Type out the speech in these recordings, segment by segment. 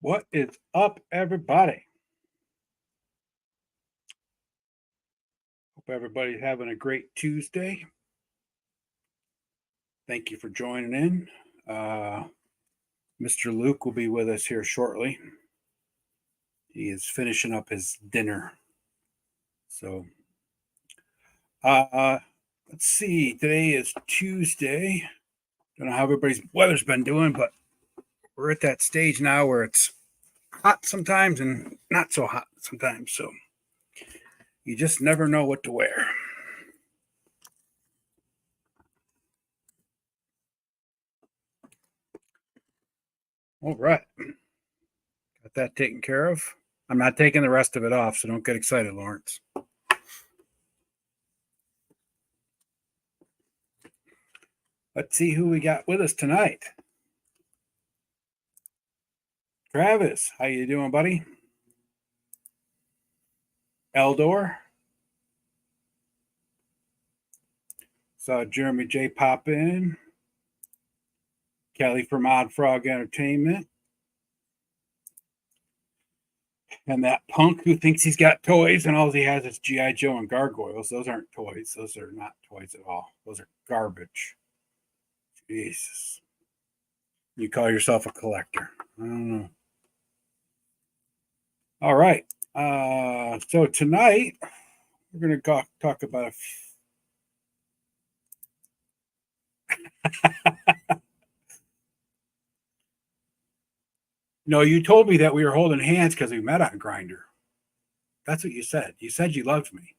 What is up, everybody? Hope everybody's having a great Tuesday. Thank you for joining in. Mr. Luke will be with us here shortly. He is finishing up his dinner. So, let's see. Today is Tuesday. Don't know how everybody's weather's been doing, but we're at that stage now where it's hot sometimes and not so hot sometimes. So, you just never know what to wear. All right. Got that taken care of. I'm not taking the rest of it off, so don't get excited, Lawrence. Let's see who we got with us tonight. Travis, how you doing, buddy? Eldor. Saw Jeremy J pop in. Kelly from Odd Frog Entertainment. And that punk who thinks he's got toys and all he has is G.I. Joe and gargoyles. Those aren't toys. Those are not toys at all. Those are garbage. Jesus. You call yourself a collector. I don't know. All right. So tonight we're going to talk about No, you told me that we were holding hands because we met on Grindr. That's what you said. You said you loved me.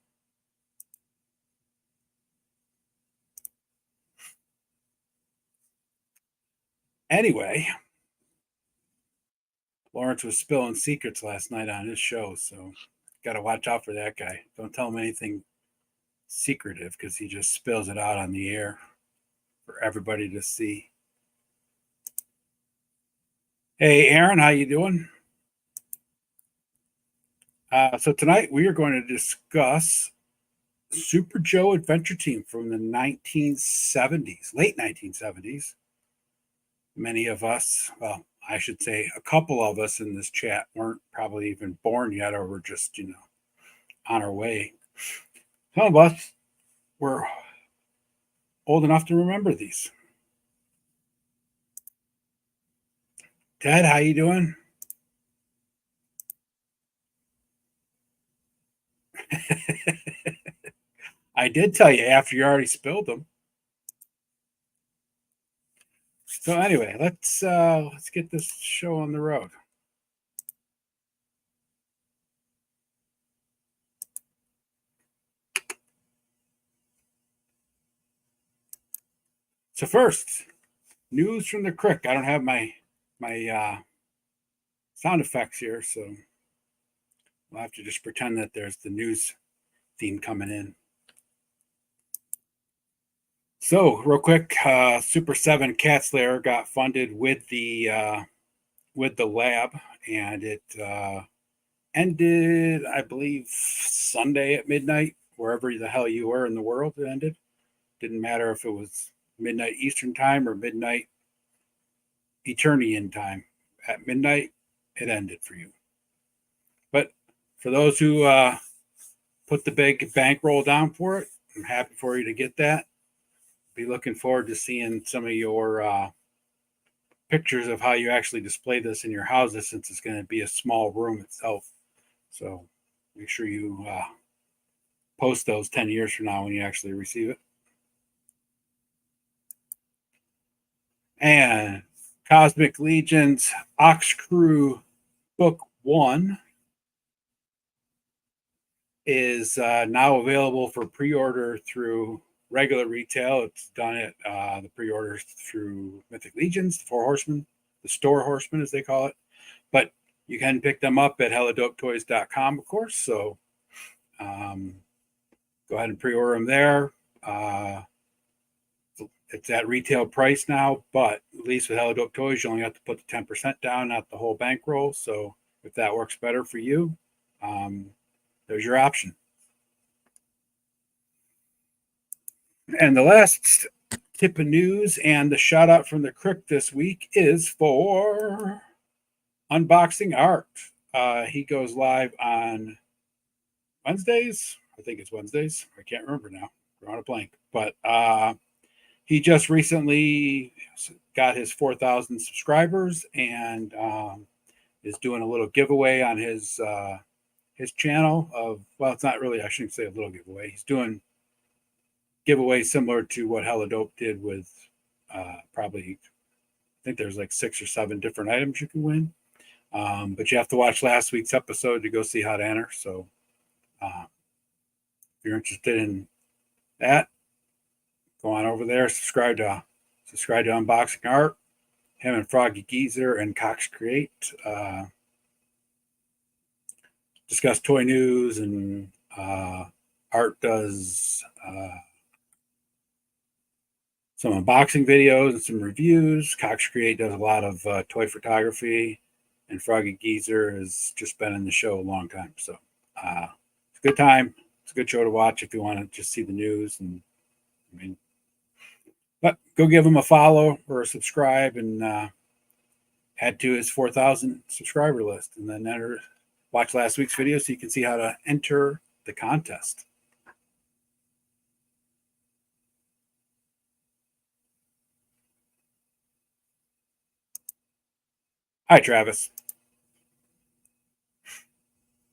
Anyway, Lawrence was spilling secrets last night on his show, so got to watch out for that guy. Don't tell him anything secretive because he just spills it out on the air for everybody to see. Hey, Aaron, how you doing? So tonight we are going to discuss Super Joe Adventure Team from the 1970s, late 1970s. Many of us, well, I should say a couple of us in this chat weren't probably even born yet, or were just, on our way. Some of us were old enough to remember these. Ted, how you doing? I did tell you after you already spilled them. So anyway, let's get this show on the road. So first, news from the Crick. I don't have my sound effects here, so we'll have to just pretend that there's the news theme coming in. So real quick, Super 7 Cat Slayer got funded with the lab, and it ended, I believe, Sunday at midnight, wherever the hell you were in the world. It ended. Didn't matter if it was midnight Eastern time or midnight Eternian time. At midnight, it ended for you. But for those who put the big bankroll down for it, I'm happy for you to get that. Be looking forward to seeing some of your pictures of how you actually display this in your houses, since it's going to be a small room itself. So make sure you post those 10 years from now when you actually receive it. And Cosmic Legion's Ox Crew Book 1 is now available for pre-order through regular retail. It's done at the pre-orders through Mythic Legions, the Four Horsemen, the Store Horsemen as they call it. But you can pick them up at helladopetoys.com, of course. So go ahead and pre-order them there. It's at retail price now, but at least with Hello Dope Toys, you only have to put the 10% down, not the whole bankroll. So if that works better for you, there's your option. And the last tip of news and the shout out from the Crick this week is for Unboxing Art. He goes live on Wednesdays. I think it's Wednesdays. I can't remember now. We're on a blank. But he just recently got his 4,000 subscribers and is doing a little giveaway on his channel of, well, it's not really, I shouldn't say a little giveaway. He's doing giveaways similar to what Hella Dope did with probably, I think there's like 6 or 7 different items you can win. But you have to watch last week's episode to go see how to enter. So if you're interested in that, go on over there, subscribe to Unboxing Art. Him and Froggy Geezer and Cox Create discuss toy news, and Art does some unboxing videos and some reviews. Cox Create does a lot of toy photography, and Froggy Geezer has just been in the show a long time. So it's a good time. It's a good show to watch if you want to just see the news. And I mean, but go give him a follow or a subscribe and add to his 4,000 subscriber list, and then watch last week's video so you can see how to enter the contest. Hi, Travis.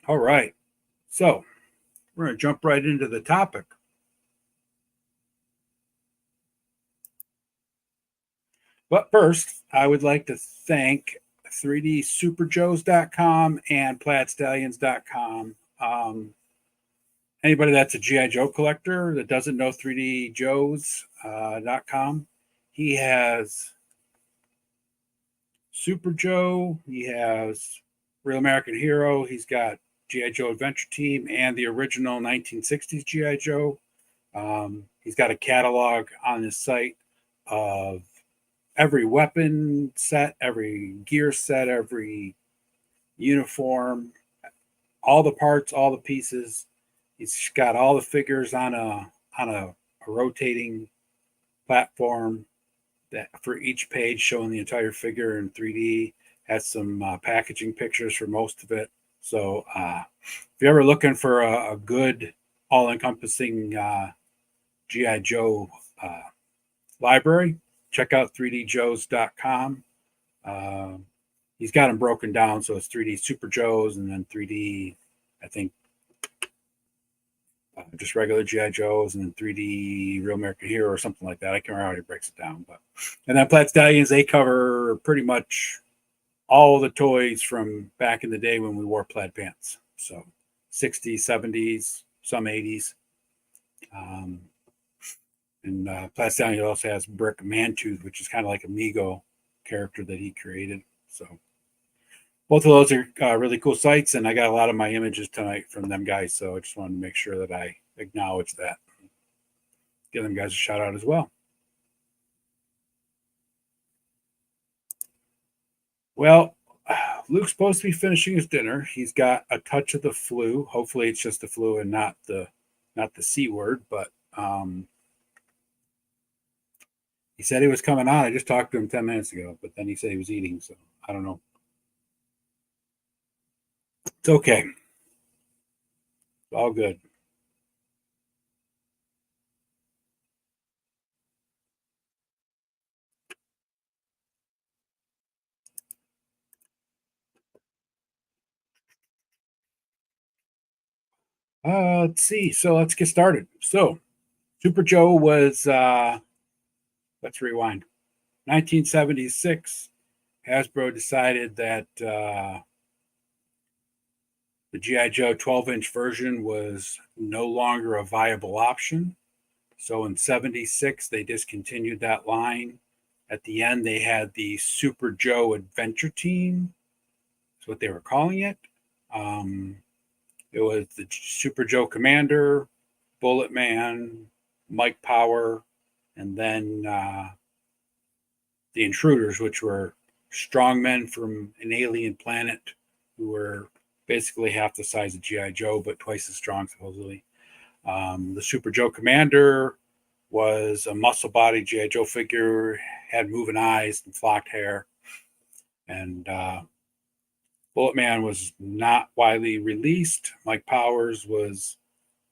All right. So we're going to jump right into the topic. But first, I would like to thank 3dsuperjoes.com and plattstallions.com. Anybody that's a G.I. Joe collector that doesn't know 3djoes.com, he has Super Joe, he has Real American Hero, he's got G.I. Joe Adventure Team and the original 1960s G.I. Joe. He's got a catalog on his site of every weapon set, every gear set, every uniform, all the parts, all the pieces. He's got all the figures on a rotating platform that for each page showing the entire figure in 3D. Has some packaging pictures for most of it. So if you're ever looking for a good all-encompassing G.I. Joe library, check out 3djoes.com. He's got them broken down, so it's 3D Super Joes and then 3D, I think, just regular G.I. Joes, and then 3D Real American Hero or something like that. I can't remember how he breaks it down. And then Platt Stallions, they cover pretty much all the toys from back in the day when we wore plaid pants. So 60s, 70s, some 80s. And Platt Stallions also has Brick Mantooth, which is kind of like a Mego character that he created. So both of those are really cool sites, and I got a lot of my images tonight from them guys. So I just wanted to make sure that I acknowledge that. Give them guys a shout out as well. Well, Luke's supposed to be finishing his dinner. He's got a touch of the flu. Hopefully, it's just the flu and not the C word. But he said he was coming on. I just talked to him 10 minutes ago, but then he said he was eating. So I don't know. It's okay. It's all good. Let's see. So let's get started. So Super Joe was, let's rewind. 1976, Hasbro decided that the G.I. Joe 12-inch version was no longer a viable option. So in 76, they discontinued that line. At the end, they had the Super Joe Adventure Team. That's what they were calling it. It was the Super Joe Commander, Bullet Man, Mike Power, and then the Intruders, which were strongmen from an alien planet who were basically half the size of G.I. Joe, but twice as strong, supposedly. The Super Joe Commander was a muscle body G.I. Joe figure, had moving eyes and flocked hair. And Bullet Man was not widely released. Mike Powers was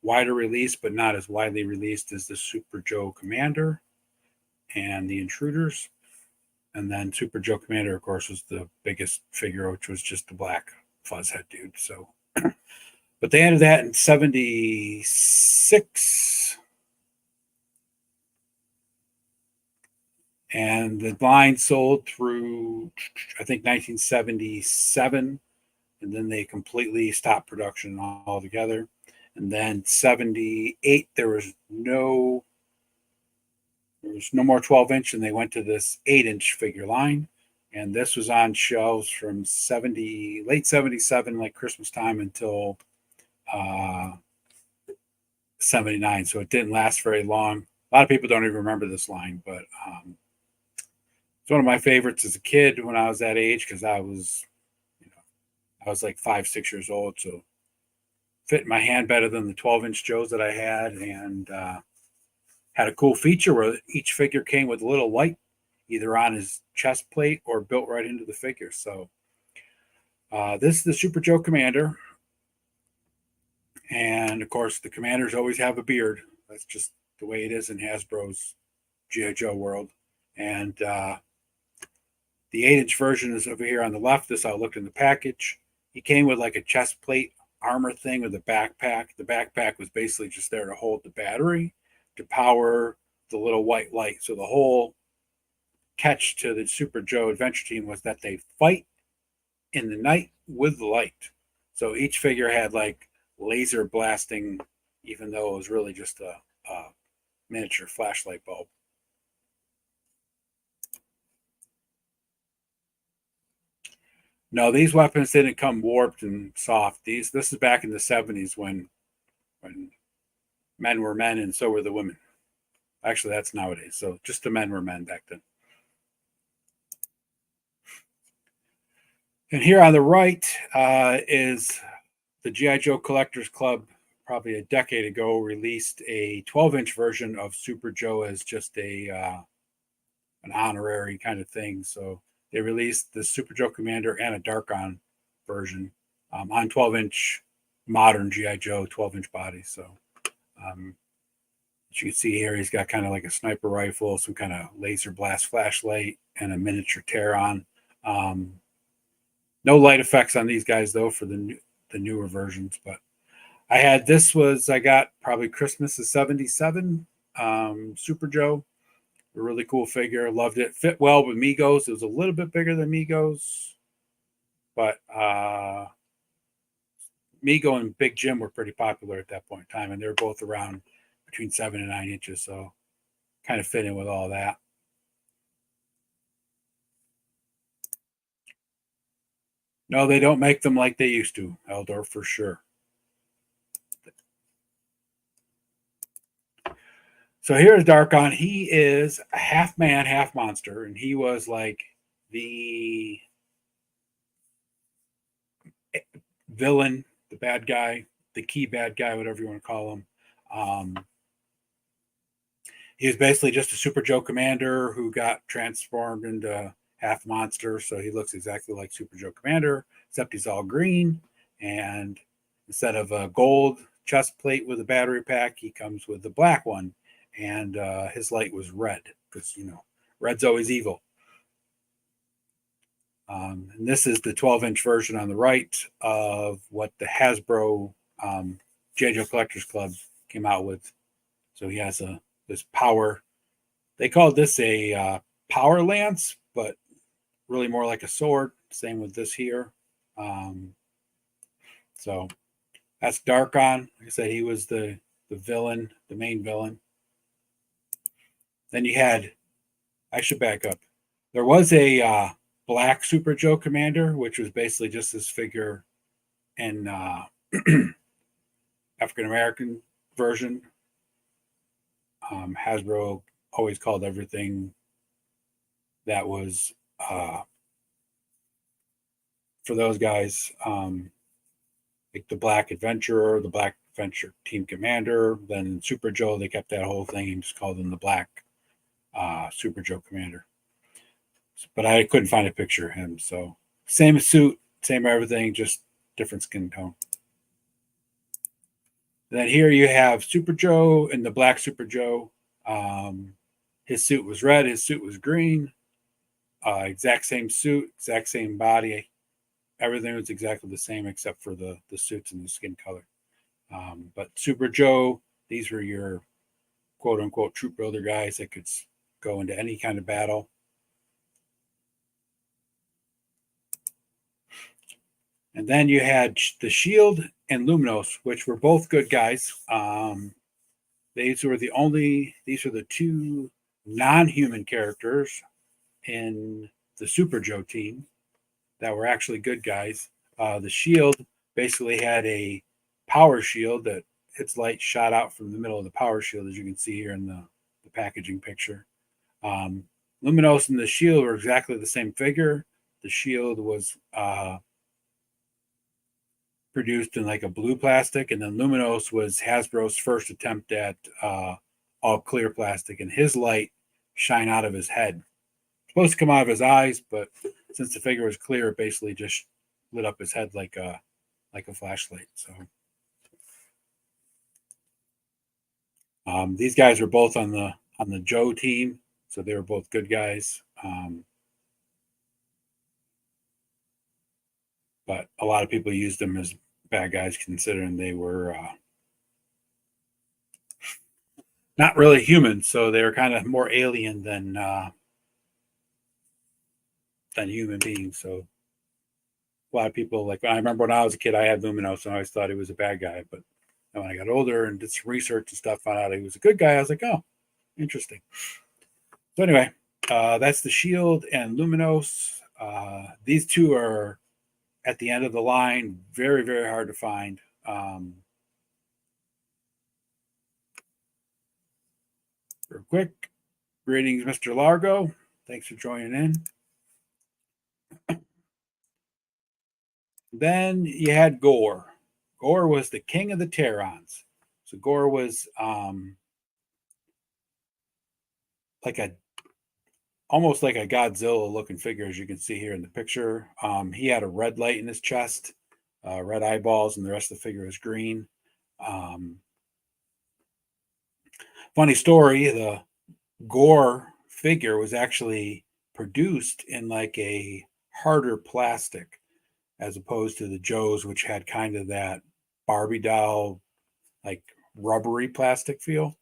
wider released, but not as widely released as the Super Joe Commander and the Intruders. And then Super Joe Commander, of course, was the biggest figure, which was just the black fuzzhead dude. So, but they ended that in 76. And the line sold through, I think, 1977. And then they completely stopped production altogether. And then 78, there was no more 12-inch, and they went to this 8-inch figure line. And this was on shelves from late 77, like Christmas time, until 79. So it didn't last very long. A lot of people don't even remember this line, but it's one of my favorites as a kid when I was that age, because I was like 5, 6 years old. So fit in my hand better than the 12-inch Joes that I had, and had a cool feature where each figure came with a little light, either on his chest plate or built right into the figure. So this is the Super Joe Commander. And of course, the commanders always have a beard. That's just the way it is in Hasbro's G.I. Joe world. And the 8-inch version is over here on the left. This I looked in the package. He came with like a chest plate armor thing with a backpack. The backpack was basically just there to hold the battery to power the little white light. So the whole catch to the Super Joe Adventure Team was that they fight in the night with the light. So each figure had like laser blasting, even though it was really just a miniature flashlight bulb. No, these weapons didn't come warped and soft. This is back in the 70s when men were men and so were the women. Actually, that's nowadays. So just the men were men back then. And here on the right is the G.I. Joe Collectors Club, probably a decade ago, released a 12-inch version of Super Joe as just an honorary kind of thing. So they released the Super Joe Commander and a Dark-On version on 12-inch modern G.I. Joe 12-inch body. So as you can see here, he's got kind of like a sniper rifle, some kind of laser blast flashlight, and a miniature Terron. No light effects on these guys, though, for the newer versions. But I got probably Christmas of 77, Super Joe. A really cool figure. Loved it. Fit well with Migos. It was a little bit bigger than Migos. But Migo and Big Jim were pretty popular at that point in time. And they were both around between 7 and 9 inches. So kind of fit in with all that. No, they don't make them like they used to, Eldor, for sure. So here's Dark-On. He is a half man, half monster, and he was like the villain, the bad guy, the key bad guy, whatever you want to call him. He was basically just a Super Joe Commander who got transformed into half monster, so he looks exactly like Super Joe Commander, except he's all green, and instead of a gold chest plate with a battery pack, he comes with the black one, and his light was red, because, red's always evil. And this is the 12-inch version on the right of what the Hasbro G.I. Joe Collectors Club came out with. So he has this power. They called this a power lance, but really more like a sword. Same with this here. So that's Dark-On. Like I said, he was the villain, the main villain. Then I should back up. There was a black Super Joe Commander, which was basically just this figure in African American version. Hasbro always called everything that was for those guys, like the Black Adventurer, the Black Adventure Team Commander. Then Super Joe, they kept that whole thing and just called him the Black Super Joe Commander. But I couldn't find a picture of him. So same suit, same everything, just different skin tone. Then here you have Super Joe and the Black Super Joe. His suit was red, his suit was green. Exact same suit, exact same body. Everything was exactly the same except for the suits and the skin color. But Super Joe, these were your quote unquote troop builder guys that could go into any kind of battle. And then you had the Shield and Luminos, which were both good guys. These were the two non-human characters in the Super Joe team that were actually good guys. The Shield basically had a power shield that its light shot out from the middle of the power shield, as you can see here in the packaging picture. Luminos and the Shield were exactly the same figure. The Shield was produced in like a blue plastic, and then Luminos was Hasbro's first attempt at all clear plastic, and his light shine out of his head. Supposed to come out of his eyes, but since the figure was clear, it basically just lit up his head like a flashlight. So these guys were both on the Joe team, so they were both good guys. But a lot of people used them as bad guys, considering they were not really human, so they were kind of more alien than human beings. So a lot of people, like, I remember when I was a kid, I had Luminos, and I always thought he was a bad guy. But when I got older and did some research and stuff, found out he was a good guy. I was like, oh, interesting. So anyway, that's the Shield and Luminos. These two are at the end of the line, very, very hard to find. Real quick, greetings, Mr. Largo. Thanks for joining in. Then you had Gore. Gore was the king of the Terrans. So Gore was almost like a Godzilla looking figure, as you can see here in the picture. He had a red light in his chest, red eyeballs, and the rest of the figure was green. Funny story, the Gore figure was actually produced in like a harder plastic, as opposed to the Joes, which had kind of that Barbie doll, like rubbery plastic feel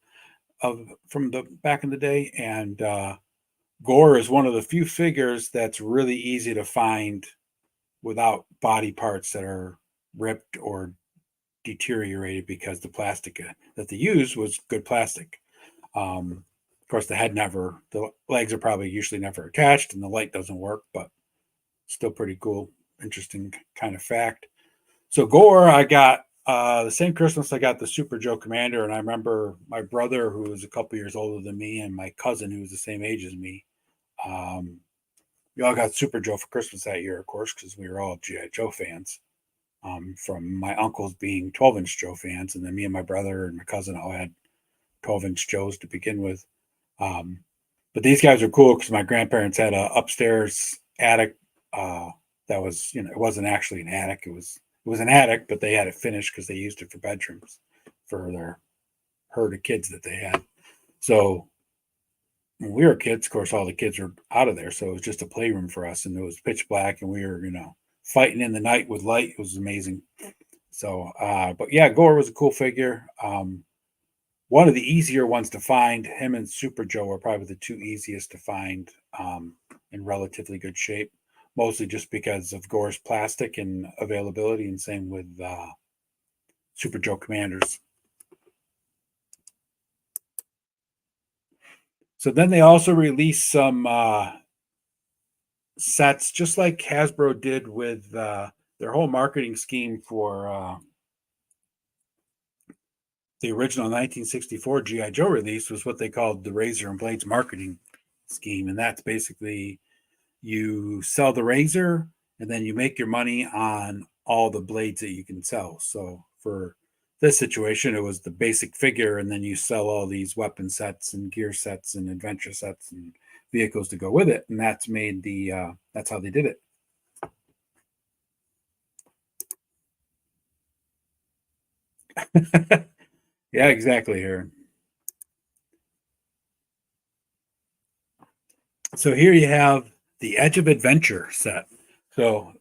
from the back in the day. And Gore is one of the few figures that's really easy to find without body parts that are ripped or deteriorated, because the plastic that they used was good plastic. Of course, the legs are probably usually never attached, and the light doesn't work, but still pretty cool, interesting kind of fact. So Gore, I got the same Christmas I got the Super Joe Commander, and I remember my brother, who was a couple years older than me, and my cousin, who was the same age as me. We all got Super Joe for Christmas that year, of course, because we were all G.I. Joe fans. From my uncles being 12-inch Joe fans, and then me and my brother and my cousin all had 12-inch Joes to begin with. But these guys are cool because my grandparents had an upstairs attic that was, it wasn't actually an attic. It was an attic, but they had it finished because they used it for bedrooms for their herd of kids that they had. So when we were kids, of course, all the kids were out of there. So it was just a playroom for us, and it was pitch black, and we were, fighting in the night with light. It was amazing. So, but yeah, Gore was a cool figure. One of the easier ones to find. Him and Super Joe are probably the two easiest to find in relatively good shape, mostly just because of Gore's plastic and availability, and same with Super Joe Commanders. So then they also released some sets, just like Hasbro did with their whole marketing scheme for the original 1964 G.I. Joe release was what they called the Razor and Blades marketing scheme. And that's basically, you sell the Razor and then you make your money on all the blades that you can sell. So for this situation, it was the basic figure, and then you sell all these weapon sets and gear sets and adventure sets and vehicles to go with it. And that's how they did it. Yeah, exactly, Aaron. So here you have the Edge of Adventure set. So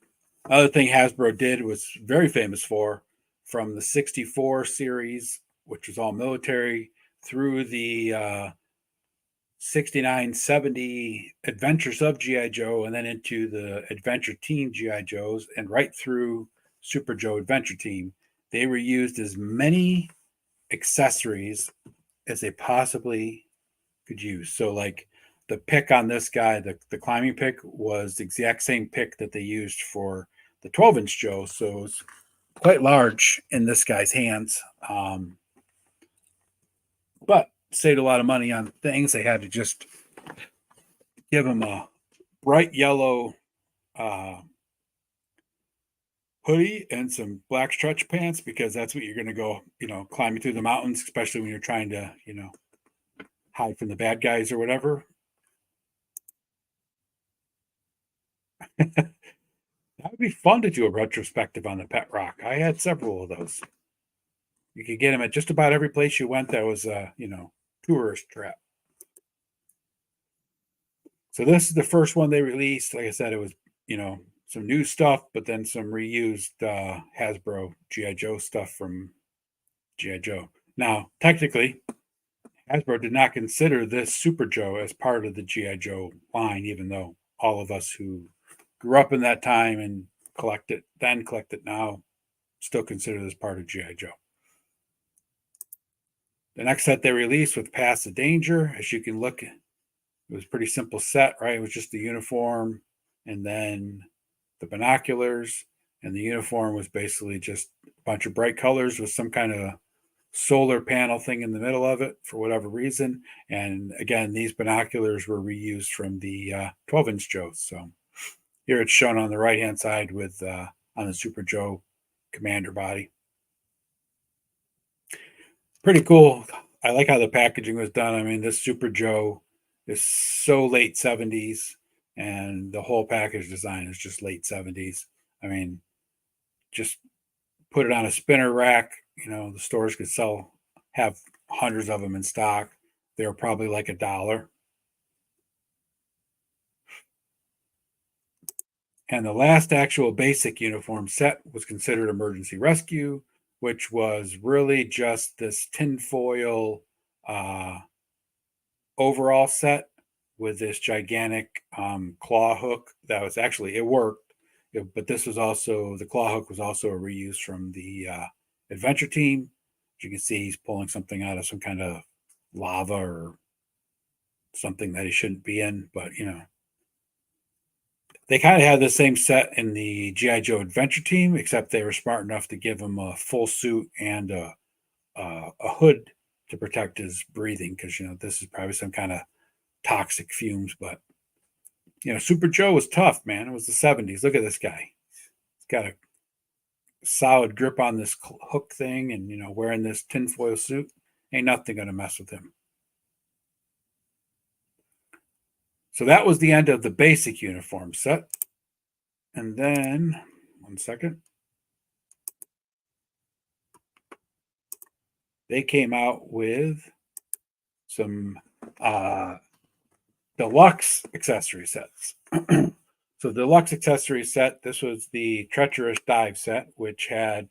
other thing Hasbro did was very famous for, from the 64 series, which was all military, through the 69, 70 Adventures of G.I. Joe, and then into the Adventure Team G.I. Joes, and right through Super Joe Adventure Team. They were used as many accessories as they possibly could use. So, like the pick on this guy, the climbing pick, was the exact same pick that they used for the 12-inch Joe. So it's quite large in this guy's hands. But saved a lot of money on things. They had to just give him a bright yellow uh, hoodie and some black stretch pants, because that's what you're going to go, climbing through the mountains, especially when you're trying to, hide from the bad guys or whatever. That would be fun to do a retrospective on the Pet Rock. I had several of those. You could get them at just about every place you went that was a, tourist trap. So this is the first one they released. Like I said, it was, some new stuff, but then some reused Hasbro G.I. Joe stuff from G.I. Joe. Now, technically, Hasbro did not consider this Super Joe as part of the G.I. Joe line, even though all of us who grew up in that time and collect it now, still consider this part of G.I. Joe. The next set they released was Past the Danger. As you can look, it was a pretty simple set, right? It was just the uniform and then the binoculars. And the uniform was basically just a bunch of bright colors with some kind of solar panel thing in the middle of it for whatever reason. And again, these binoculars were reused from the 12-inch Joe. So here it's shown on the right hand side with on the Super Joe Commander body. Pretty cool. I like how the packaging was done. I mean, this Super Joe is so late 70s, and the whole package design is just late 70s. I mean, just put it on a spinner rack. The stores could have hundreds of them in stock. They were probably like $1. And the last actual basic uniform set was considered Emergency Rescue, which was really just this tinfoil overall set with this gigantic claw hook that was actually, it worked. But this was also, the claw hook was also a reuse from the Adventure Team. As you can see, he's pulling something out of some kind of lava or something that he shouldn't be in. But, they kind of had the same set in the G.I. Joe Adventure Team, except they were smart enough to give him a full suit and a hood to protect his breathing, because, this is probably some kind of toxic fumes. But, Super Joe was tough, man. It was the 70s. Look at this guy. He's got a solid grip on this hook thing, and, wearing this tinfoil suit. Ain't nothing going to mess with him. So that was the end of the basic uniform set. And then, one second. They came out with some deluxe accessory sets. So the deluxe accessory set, this was the Treacherous Dive set, which had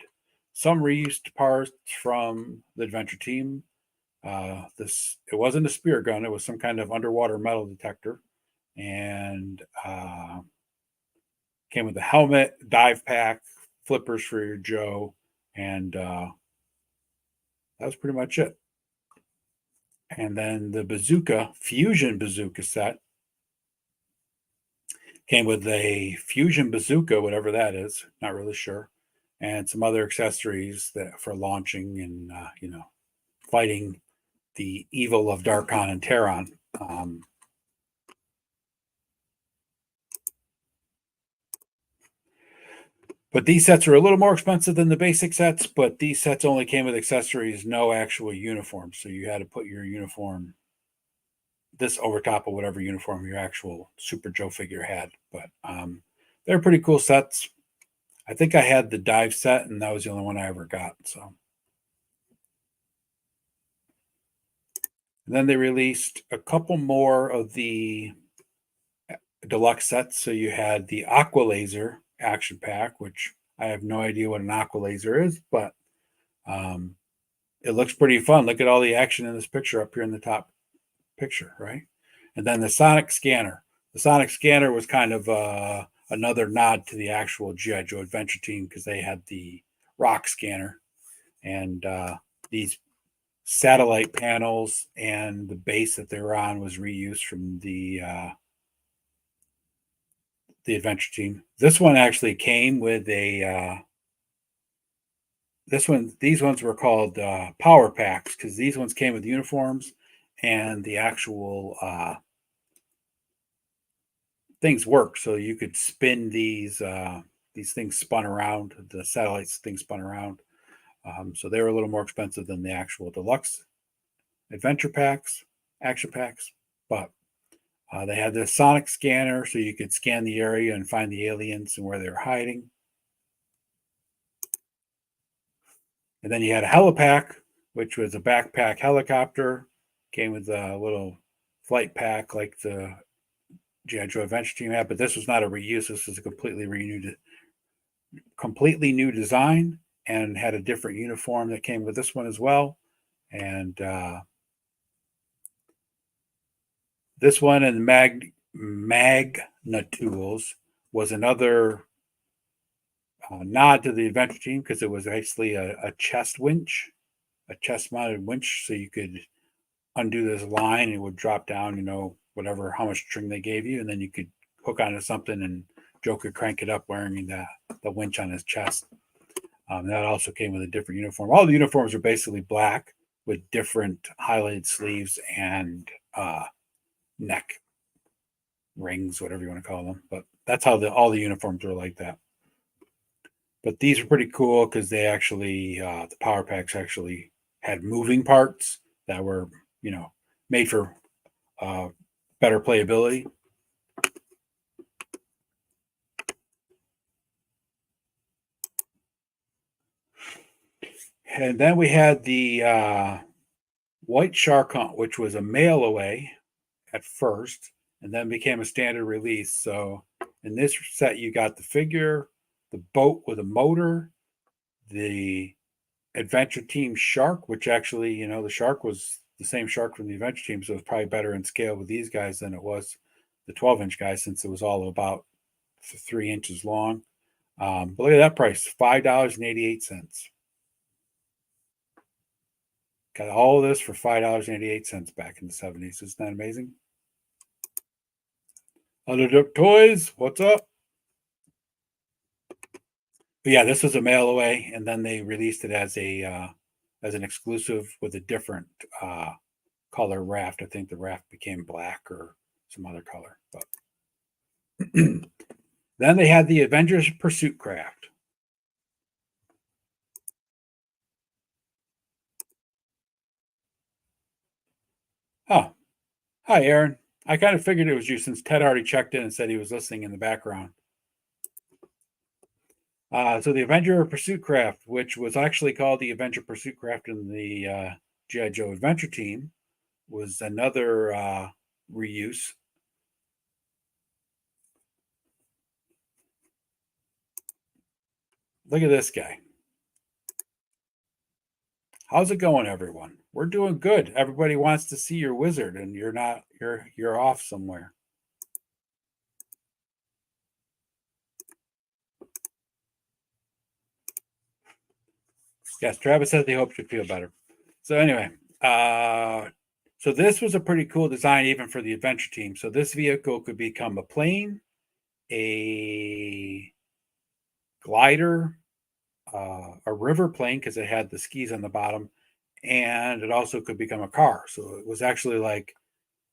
some reused parts from the Adventure Team. It wasn't a spear gun; it was some kind of underwater metal detector, and came with a helmet, dive pack, flippers for your Joe, and that was pretty much it. And then the bazooka, Fusion Bazooka set, came with a Fusion Bazooka, whatever that is, not really sure, and some other accessories that for launching and fighting the evil of Darkon and Terron. But these sets are a little more expensive than the basic sets, but these sets only came with accessories, no actual uniform. So you had to put your uniform this over top of whatever uniform your actual Super Joe figure had. But they're pretty cool sets. I think I had the dive set, and that was the only one I ever got. So And then they released a couple more of the deluxe sets. So you had the Aqua Laser action pack, which I have no idea what an Aqua Laser is, but it looks pretty fun. Look at all the action in this picture up here in the top picture, right? And then the Sonic Scanner. The Sonic Scanner was kind of another nod to the actual G.I. Joe Adventure Team because they had the rock scanner, and these satellite panels and the base that they're on was reused from the Adventure Team. This one actually came with a these ones were called power packs because these ones came with uniforms and the actual things work. So you could spin these things spun around, the satellites things spun around. So they were a little more expensive than the actual deluxe adventure packs, action packs, but they had the sonic scanner so you could scan the area and find the aliens and where they're hiding. And then you had a helipack, which was a backpack helicopter. Came with a little flight pack like the G.I. Joe Adventure Team had, but this was not a reuse. This was a completely new design and had a different uniform that came with this one as well. And this one and Magna Tools was another nod to the Adventure Team because it was actually a chest winch, a chest mounted winch. So you could undo this line and it would drop down, whatever, how much string they gave you. And then you could hook onto something and Joe could crank it up wearing the winch on his chest. That also came with a different uniform. All the uniforms are basically black with different highlighted sleeves and neck rings, whatever you want to call them. But that's how all the uniforms were like that. But these are pretty cool because they actually, the power packs actually had moving parts that were, made for better playability. And then we had the White Shark Hunt, which was a mail away at first and then became a standard release. So in this set, you got the figure, the boat with a motor, the Adventure Team shark, which actually, the shark was the same shark from the Adventure Team. So it was probably better in scale with these guys than it was the 12-inch guys since it was all about 3 inches long. But look at that price, $5.88. Got all of this for $5.88 back in the 70s. Isn't that amazing? Other toys, what's up? But yeah, this was a mail away, and then they released it as an exclusive with a different color raft. I think the raft became black or some other color. But then they had the Avengers Pursuit Craft. Oh, hi, Aaron. I kind of figured it was you since Ted already checked in and said he was listening in the background. So the Avenger Pursuit Craft, which was actually called the Avenger Pursuit Craft in the G.I. Joe Adventure Team, was another reuse. Look at this guy. How's it going, everyone? We're doing good. Everybody wants to see your wizard, and you're not. You're off somewhere. Yes, Travis says he hopes you feel better. So anyway, so this was a pretty cool design even for the Adventure Team. So this vehicle could become a plane, a glider, a river plane because it had the skis on the bottom, and it also could become a car. So it was actually like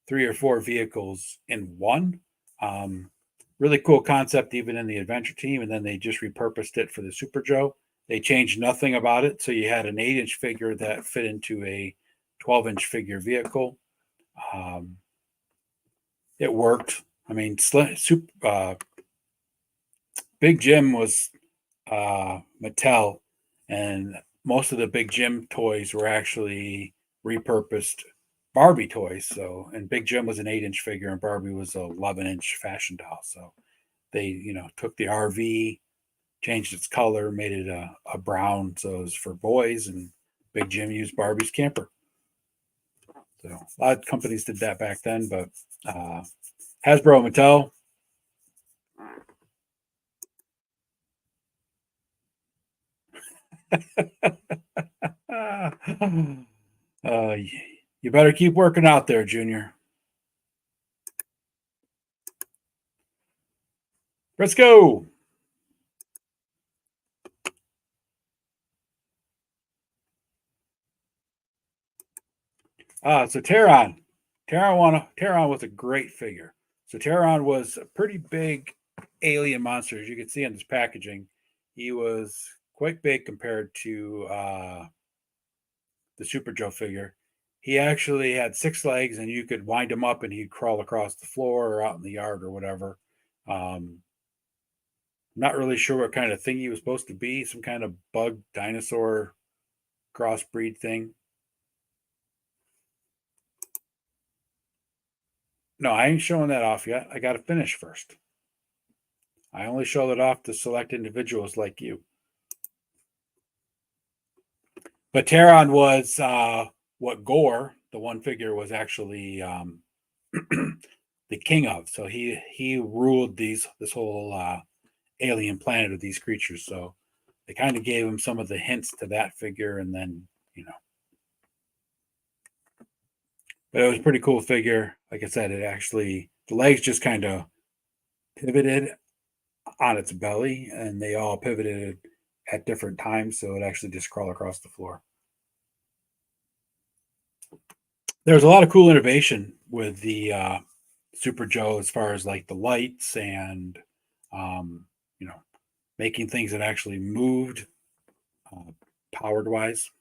3 or 4 vehicles in one. Really cool concept, even in the Adventure Team. And then they just repurposed it for the Super Joe. They changed nothing about it. So you had an 8-inch figure that fit into a 12-inch figure vehicle. It worked. I mean, Big Jim was Mattel, and most of the Big Jim toys were actually repurposed Barbie toys. So, and Big Jim was an 8-inch figure, and Barbie was a 11-inch fashion doll. So they, took the RV, changed its color, made it a brown, so it was for boys, and Big Jim used Barbie's camper. So a lot of companies did that back then, but Hasbro and Mattel. uh, you better keep working out there, Junior. Let's go. So Terron. Terron was a great figure. So Terron was a pretty big alien monster, as you can see in this packaging. He was quite big compared to the Super Joe figure. He actually had 6 legs, and you could wind him up, and he'd crawl across the floor or out in the yard or whatever. Not really sure what kind of thing he was supposed to be. Some kind of bug dinosaur crossbreed thing. No, I ain't showing that off yet. I got to finish first. I only show it off to select individuals like you. But Terron was what Gore, the one figure, was actually the king of. So he ruled this whole alien planet of these creatures. So they kind of gave him some of the hints to that figure, and then but it was a pretty cool figure. Like I said, the legs just kind of pivoted on its belly, and they all pivoted at different times, so it actually just crawled across the floor. There's a lot of cool innovation with the Super Joe as far as like the lights and um, making things that actually moved powered wise.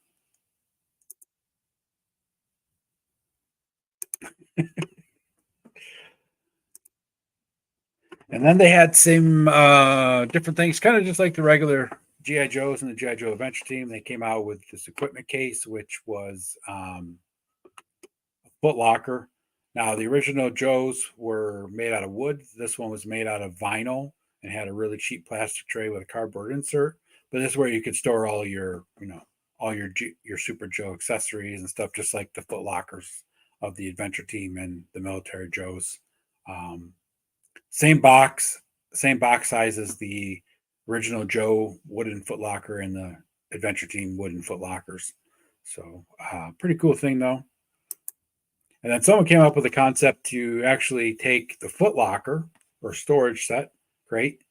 And then they had some different things, kind of just like the regular GI Joes and the GI Joe Adventure Team. They came out with this equipment case, which was a foot locker. Now, the original Joes were made out of wood. This one was made out of vinyl and had a really cheap plastic tray with a cardboard insert. But this is where you could store all your, all your Super Joe accessories and stuff, just like the foot lockers of the Adventure Team and the Military Joes. Same box size as the original Joe wooden footlocker and the Adventure Team wooden footlockers. So pretty cool thing though. And then someone came up with a concept to actually take the footlocker or storage set, crate,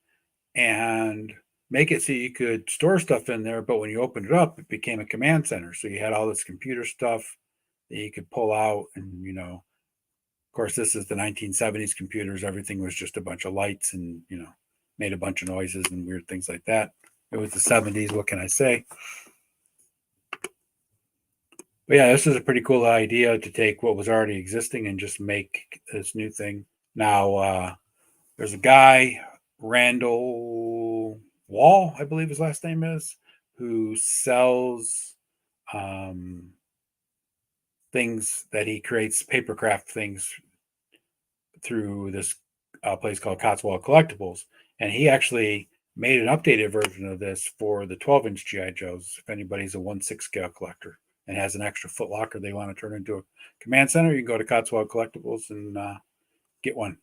and make it so you could store stuff in there, but when you opened it up, it became a command center. So you had all this computer stuff that you could pull out, and of course, this is the 1970s computers. Everything was just a bunch of lights and, made a bunch of noises and weird things like that. It was the 70s. What can I say? But yeah, this is a pretty cool idea to take what was already existing and just make this new thing. Now, there's a guy, Randall Wall, I believe his last name is, who sells things that he creates, papercraft things through this place called Cotswold Collectibles, and he actually made an updated version of this for the 12-inch GI Joes. If anybody's a 1/6 scale collector and has an extra foot locker they want to turn into a command center, you can go to Cotswold Collectibles and get one.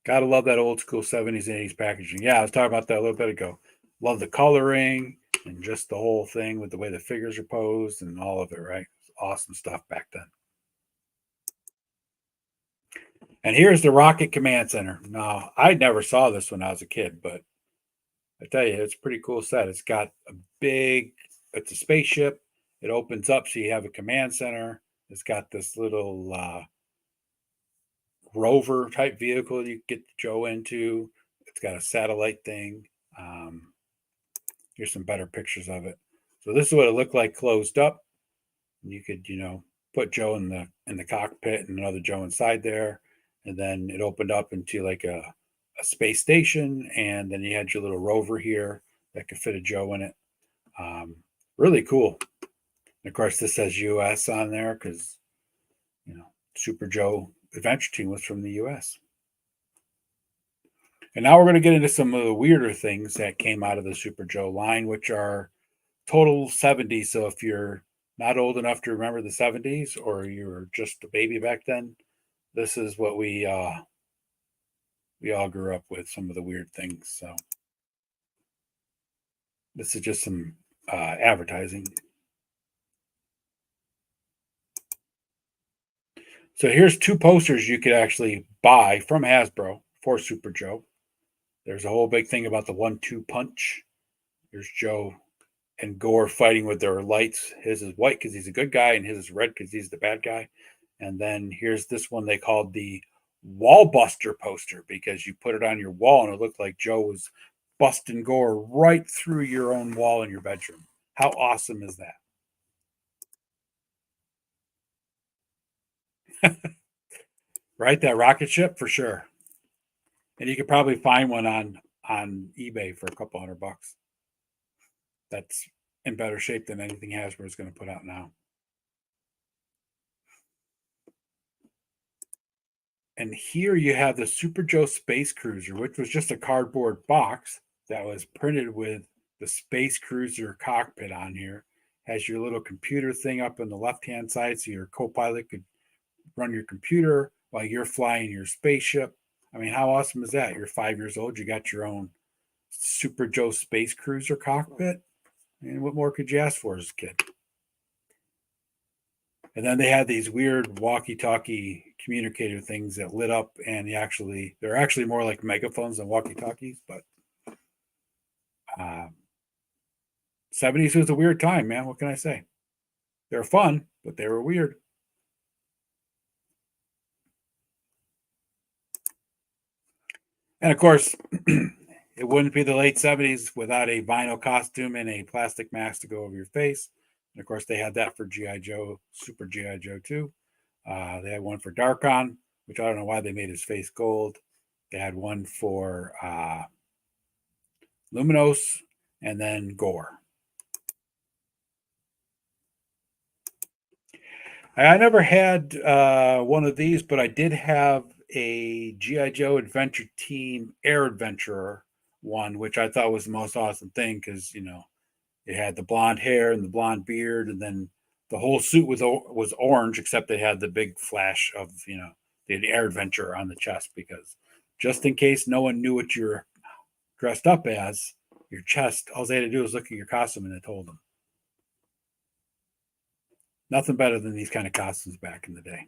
Gotta love that old school 70s and 80s packaging. Yeah, I was talking about that a little bit ago. Love the coloring and just the whole thing with the way the figures are posed and all of it, right? Awesome stuff back then. And here's the Rocket Command Center. Now, I never saw this when I was a kid, but I tell you, it's a pretty cool set. It's got it's a spaceship. It opens up so you have a command center. It's got this little rover type vehicle you get Joe into. It's got a satellite thing. Here's some better pictures of it. So this is what it looked like closed up. You could, put Joe in the cockpit and another Joe inside there. And then it opened up into like a space station, and then you had your little rover here that could fit a Joe in it. Really cool. And of course, this says U.S. on there because, Super Joe Adventure Team was from the U.S. And now we're going to get into some of the weirder things that came out of the Super Joe line, which are total 70s. So if you're not old enough to remember the 70s or you were just a baby back then, this is what we all grew up with, some of the weird things. So this is just some advertising. So here's two posters you could actually buy from Hasbro for Super Joe. There's a whole big thing about the 1-2 punch. There's Joe and Gore fighting with their lights. His is white because he's a good guy, and his is red because he's the bad guy. And then here's this one they called the Wall Buster poster because you put it on your wall and it looked like Joe was busting Gore right through your own wall in your bedroom. How awesome is that? Right? That rocket ship for sure. And you could probably find one on eBay for a couple $100. That's in better shape than anything Hasbro is going to put out now. And here you have the Super Joe Space Cruiser, which was just a cardboard box that was printed with the Space Cruiser cockpit on here. Has your little computer thing up on the left-hand side so your co-pilot could run your computer while you're flying your spaceship. I mean, how awesome is that? You're 5 years old, you got your own Super Joe Space Cruiser cockpit. I mean, what more could you ask for as a kid? And then they had these weird walkie-talkie communicator things that lit up, and they're actually more like megaphones than walkie-talkies. But 70s was a weird time, man. What can I say? They were fun, but they were weird. And of course, it wouldn't be the late 70s without a vinyl costume and a plastic mask to go over your face. And of course, they had that for G.I. Joe, Super G.I. Joe 2. They had one for Darkon, which I don't know why they made his face gold. They had one for Luminos, and then Gore. I never had one of these, but I did have a G.I. Joe Adventure Team Air Adventurer one, which I thought was the most awesome thing because, it had the blonde hair and the blonde beard, and then the whole suit was orange, except they had the big flash of, the Air Adventurer on the chest because just in case no one knew what you're dressed up as, your chest, all they had to do was look at your costume and it told them. Nothing better than these kind of costumes back in the day.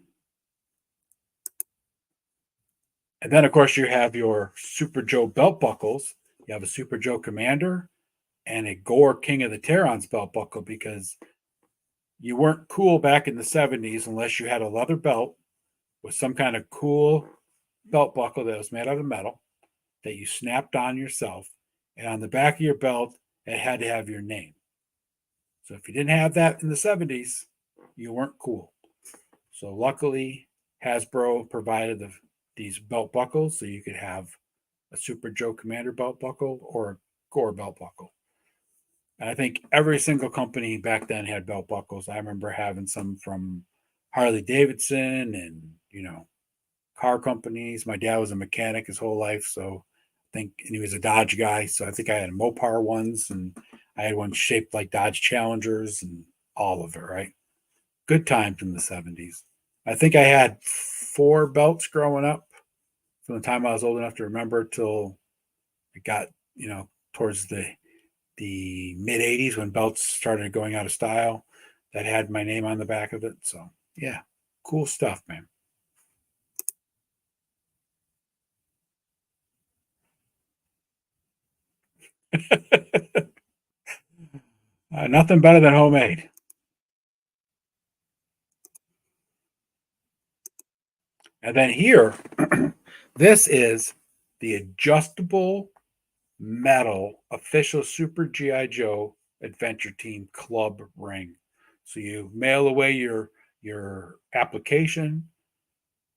And then, of course, you have your Super Joe belt buckles. You have a Super Joe Commander and a Gore King of the Terrans belt buckle because you weren't cool back in the 70s unless you had a leather belt with some kind of cool belt buckle that was made out of metal that you snapped on yourself. And on the back of your belt, it had to have your name. So if you didn't have that in the 70s, you weren't cool. So luckily, Hasbro provided these belt buckles so you could have a Super Joe Commander belt buckle or a Gore belt buckle. And I think every single company back then had belt buckles. I remember having some from Harley Davidson and, car companies. My dad was a mechanic his whole life, so and he was a Dodge guy. So I think I had Mopar ones, and I had one shaped like Dodge Challengers and all of it, right? Good times in the 70s. I think I had 4 belts growing up from the time I was old enough to remember till it got, towards the mid 80s when belts started going out of style that had my name on the back of it. So, yeah, cool stuff, man. Nothing better than homemade. And then here, this is the adjustable metal official Super G.I. Joe Adventure Team Club ring. So you mail away your application,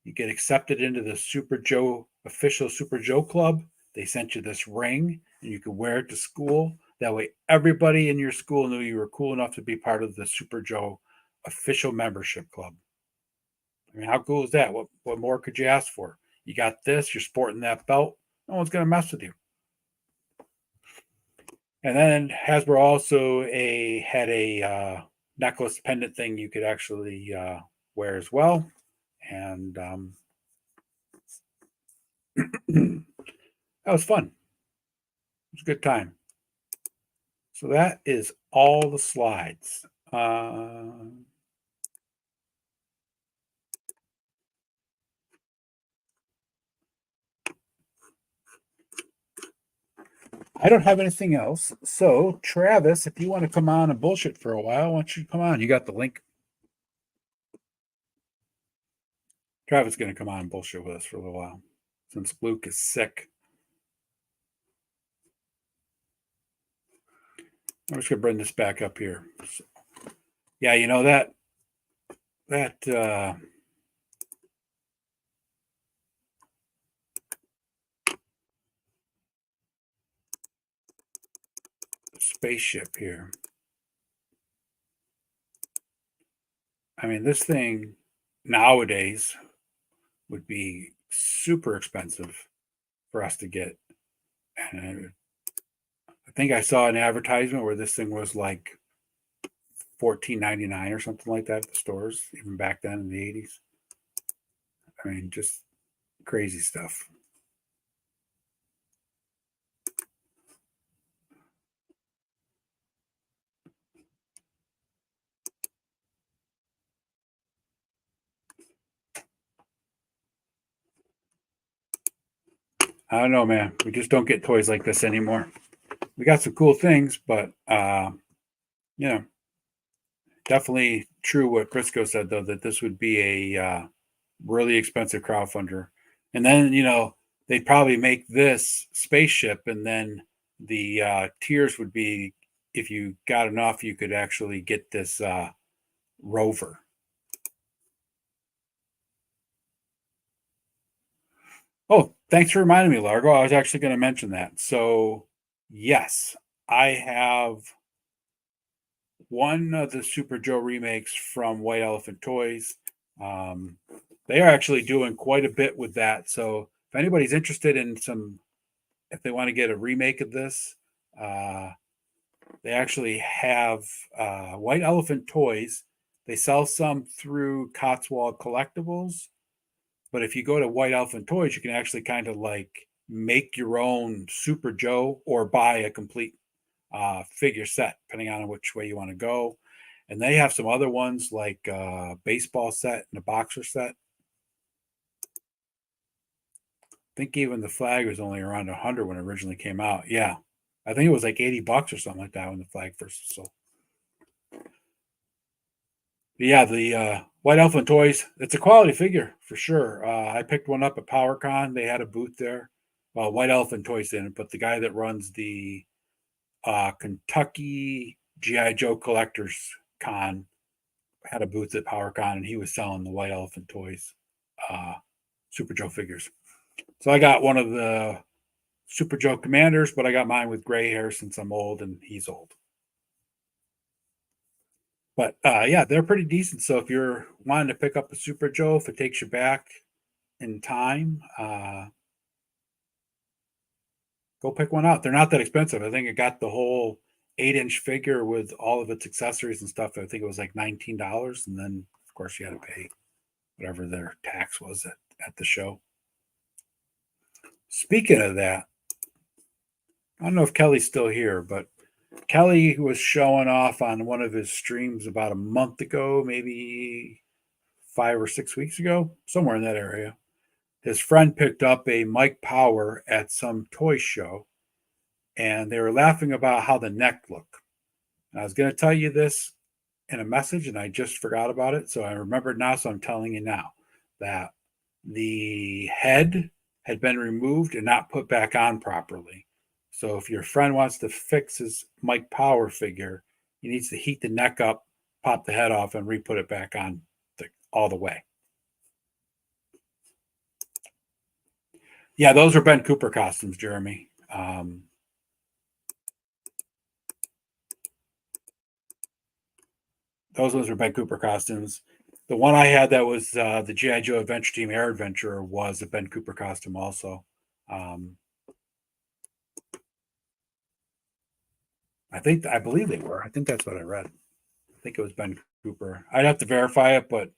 you get accepted into the Super Joe official Super Joe Club. They sent you this ring, and you can wear it to school. That way, everybody in your school knew you were cool enough to be part of the Super Joe official membership club. I mean, how cool is that? What more could you ask for? You got this, you're sporting that belt. No one's going to mess with you. And then Hasbro also had a necklace pendant thing you could actually wear as well. And that was fun. It was a good time. So that is all the slides. I don't have anything else. So, Travis, if you want to come on and bullshit for a while, why don't you come on? You got the link. Travis is going to come on and bullshit with us for a little while since Luke is sick. I'm just going to bring this back up here. So, yeah, you know that spaceship here. I mean, this thing nowadays would be super expensive for us to get. And I think I saw an advertisement where this thing was like $14.99 or something like that at the stores, even back then in the 80s. I mean, just crazy stuff. I don't know, man. We just don't get toys like this anymore. We got some cool things, but you know, definitely true what Crisco said though, that this would be a really expensive crowdfunder. And then, they'd probably make this spaceship, and then the tiers would be, if you got enough, you could actually get this rover. Oh, thanks for reminding me, Largo. I was actually going to mention that. So, yes, I have one of the Super Joe remakes from White Elephant Toys. They are actually doing quite a bit with that. So, if anybody's interested in if they want to get a remake of this, they actually have White Elephant Toys. They sell some through Cotswold Collectibles. But if you go to White Elephant Toys, you can actually kind of like make your own Super Joe or buy a complete figure set, depending on which way you want to go. And they have some other ones like a baseball set and a boxer set. I think even the flag was only around 100 when it originally came out. Yeah. I think it was like $80 or something like that when the flag first was sold. But yeah, the White Elephant Toys, it's a quality figure for sure. I picked one up at PowerCon. They had a booth there. Well, White Elephant Toys didn't, but the guy that runs the Kentucky GI Joe Collectors Con had a booth at PowerCon, and he was selling the White Elephant Toys Super Joe figures. So I got one of the Super Joe Commanders, but I got mine with gray hair since I'm old and he's old. But yeah, they're pretty decent. So if you're wanting to pick up a Super Joe, if it takes you back in time, go pick one out. They're not that expensive. I think it got the whole 8-inch figure with all of its accessories and stuff. I think it was like $19. And then, of course, you had to pay whatever their tax was at the show. Speaking of that, I don't know if Kelly's still here, but Kelly was showing off on one of his streams about a month ago, maybe 5 or 6 weeks ago, somewhere in that area. His friend picked up a Mike Power at some toy show, and they were laughing about how the neck looked. And I was going to tell you this in a message, and I just forgot about it. So I remembered now, so I'm telling you now that the head had been removed and not put back on properly. So if your friend wants to fix his Mike Power figure, he needs to heat the neck up, pop the head off, and re-put it back on all the way. Yeah, those are Ben Cooper costumes, Jeremy. Those ones were Ben Cooper costumes. The one I had that was the G.I. Joe Adventure Team Air Adventure was a Ben Cooper costume also. I believe they were. I think that's what I read. I think it was Ben Cooper. I'd have to verify it, but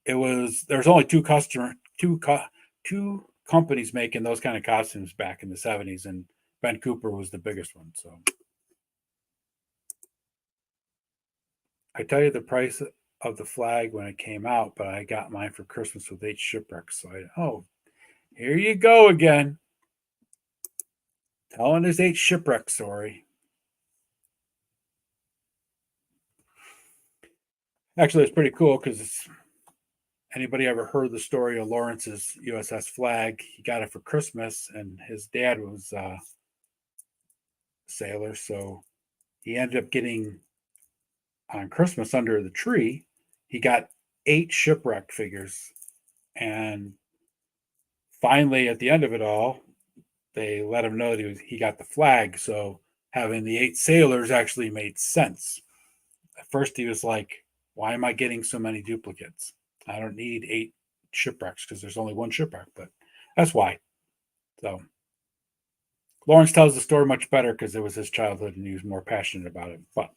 there's only two companies making those kind of costumes back in the 70s, and Ben Cooper was the biggest one. So I tell you the price of the flag when it came out, but I got mine for Christmas with 8 shipwrecks. So here you go again. Telling his 8 shipwreck story. Actually, it's pretty cool because anybody ever heard the story of Lawrence's USS Flag? He got it for Christmas, and his dad was a sailor, so he ended up getting on Christmas under the tree. He got 8 shipwreck figures, and finally, at the end of it all, they let him know that he got the flag. So having the 8 sailors actually made sense. At first, he was like, "Why am I getting so many duplicates? I don't need 8 shipwrecks because there's only one shipwreck." But that's why. So Lawrence tells the story much better because it was his childhood and he was more passionate about it. But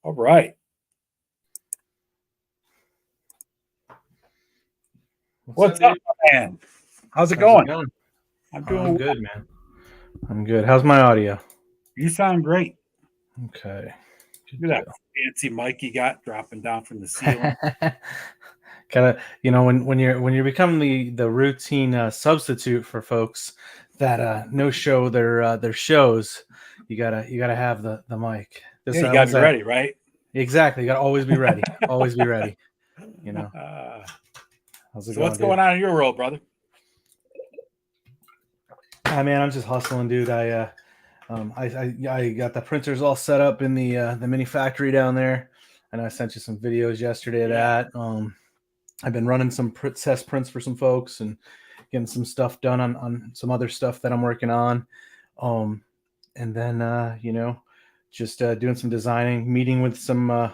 all right. What's up, man? How's it going? I'm doing good, man. I'm good. How's my audio? You sound great. Okay. Look at that fancy mic you got dropping down from the ceiling. Gotta, when you're becoming the routine substitute for folks that no show their shows, you gotta have the mic. You gotta be ready, right? Exactly. You gotta always be ready. Always be ready. How's it going, what's going on in your world, brother? Man, I'm just hustling, dude. I got the printers all set up in the mini factory down there, and I sent you some videos yesterday of that. I've been running some test prints for some folks and getting some stuff done on some other stuff that I'm working on. And then just doing some designing, meeting with some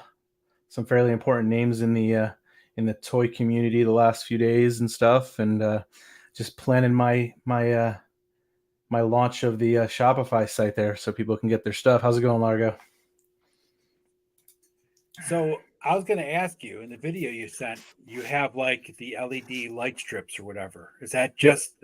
fairly important names in the toy community the last few days and stuff, and just planning my launch of the Shopify site there so people can get their stuff. How's it going, Largo? So I was going to ask you, in the video you sent, you have like the LED light strips or whatever. Is that just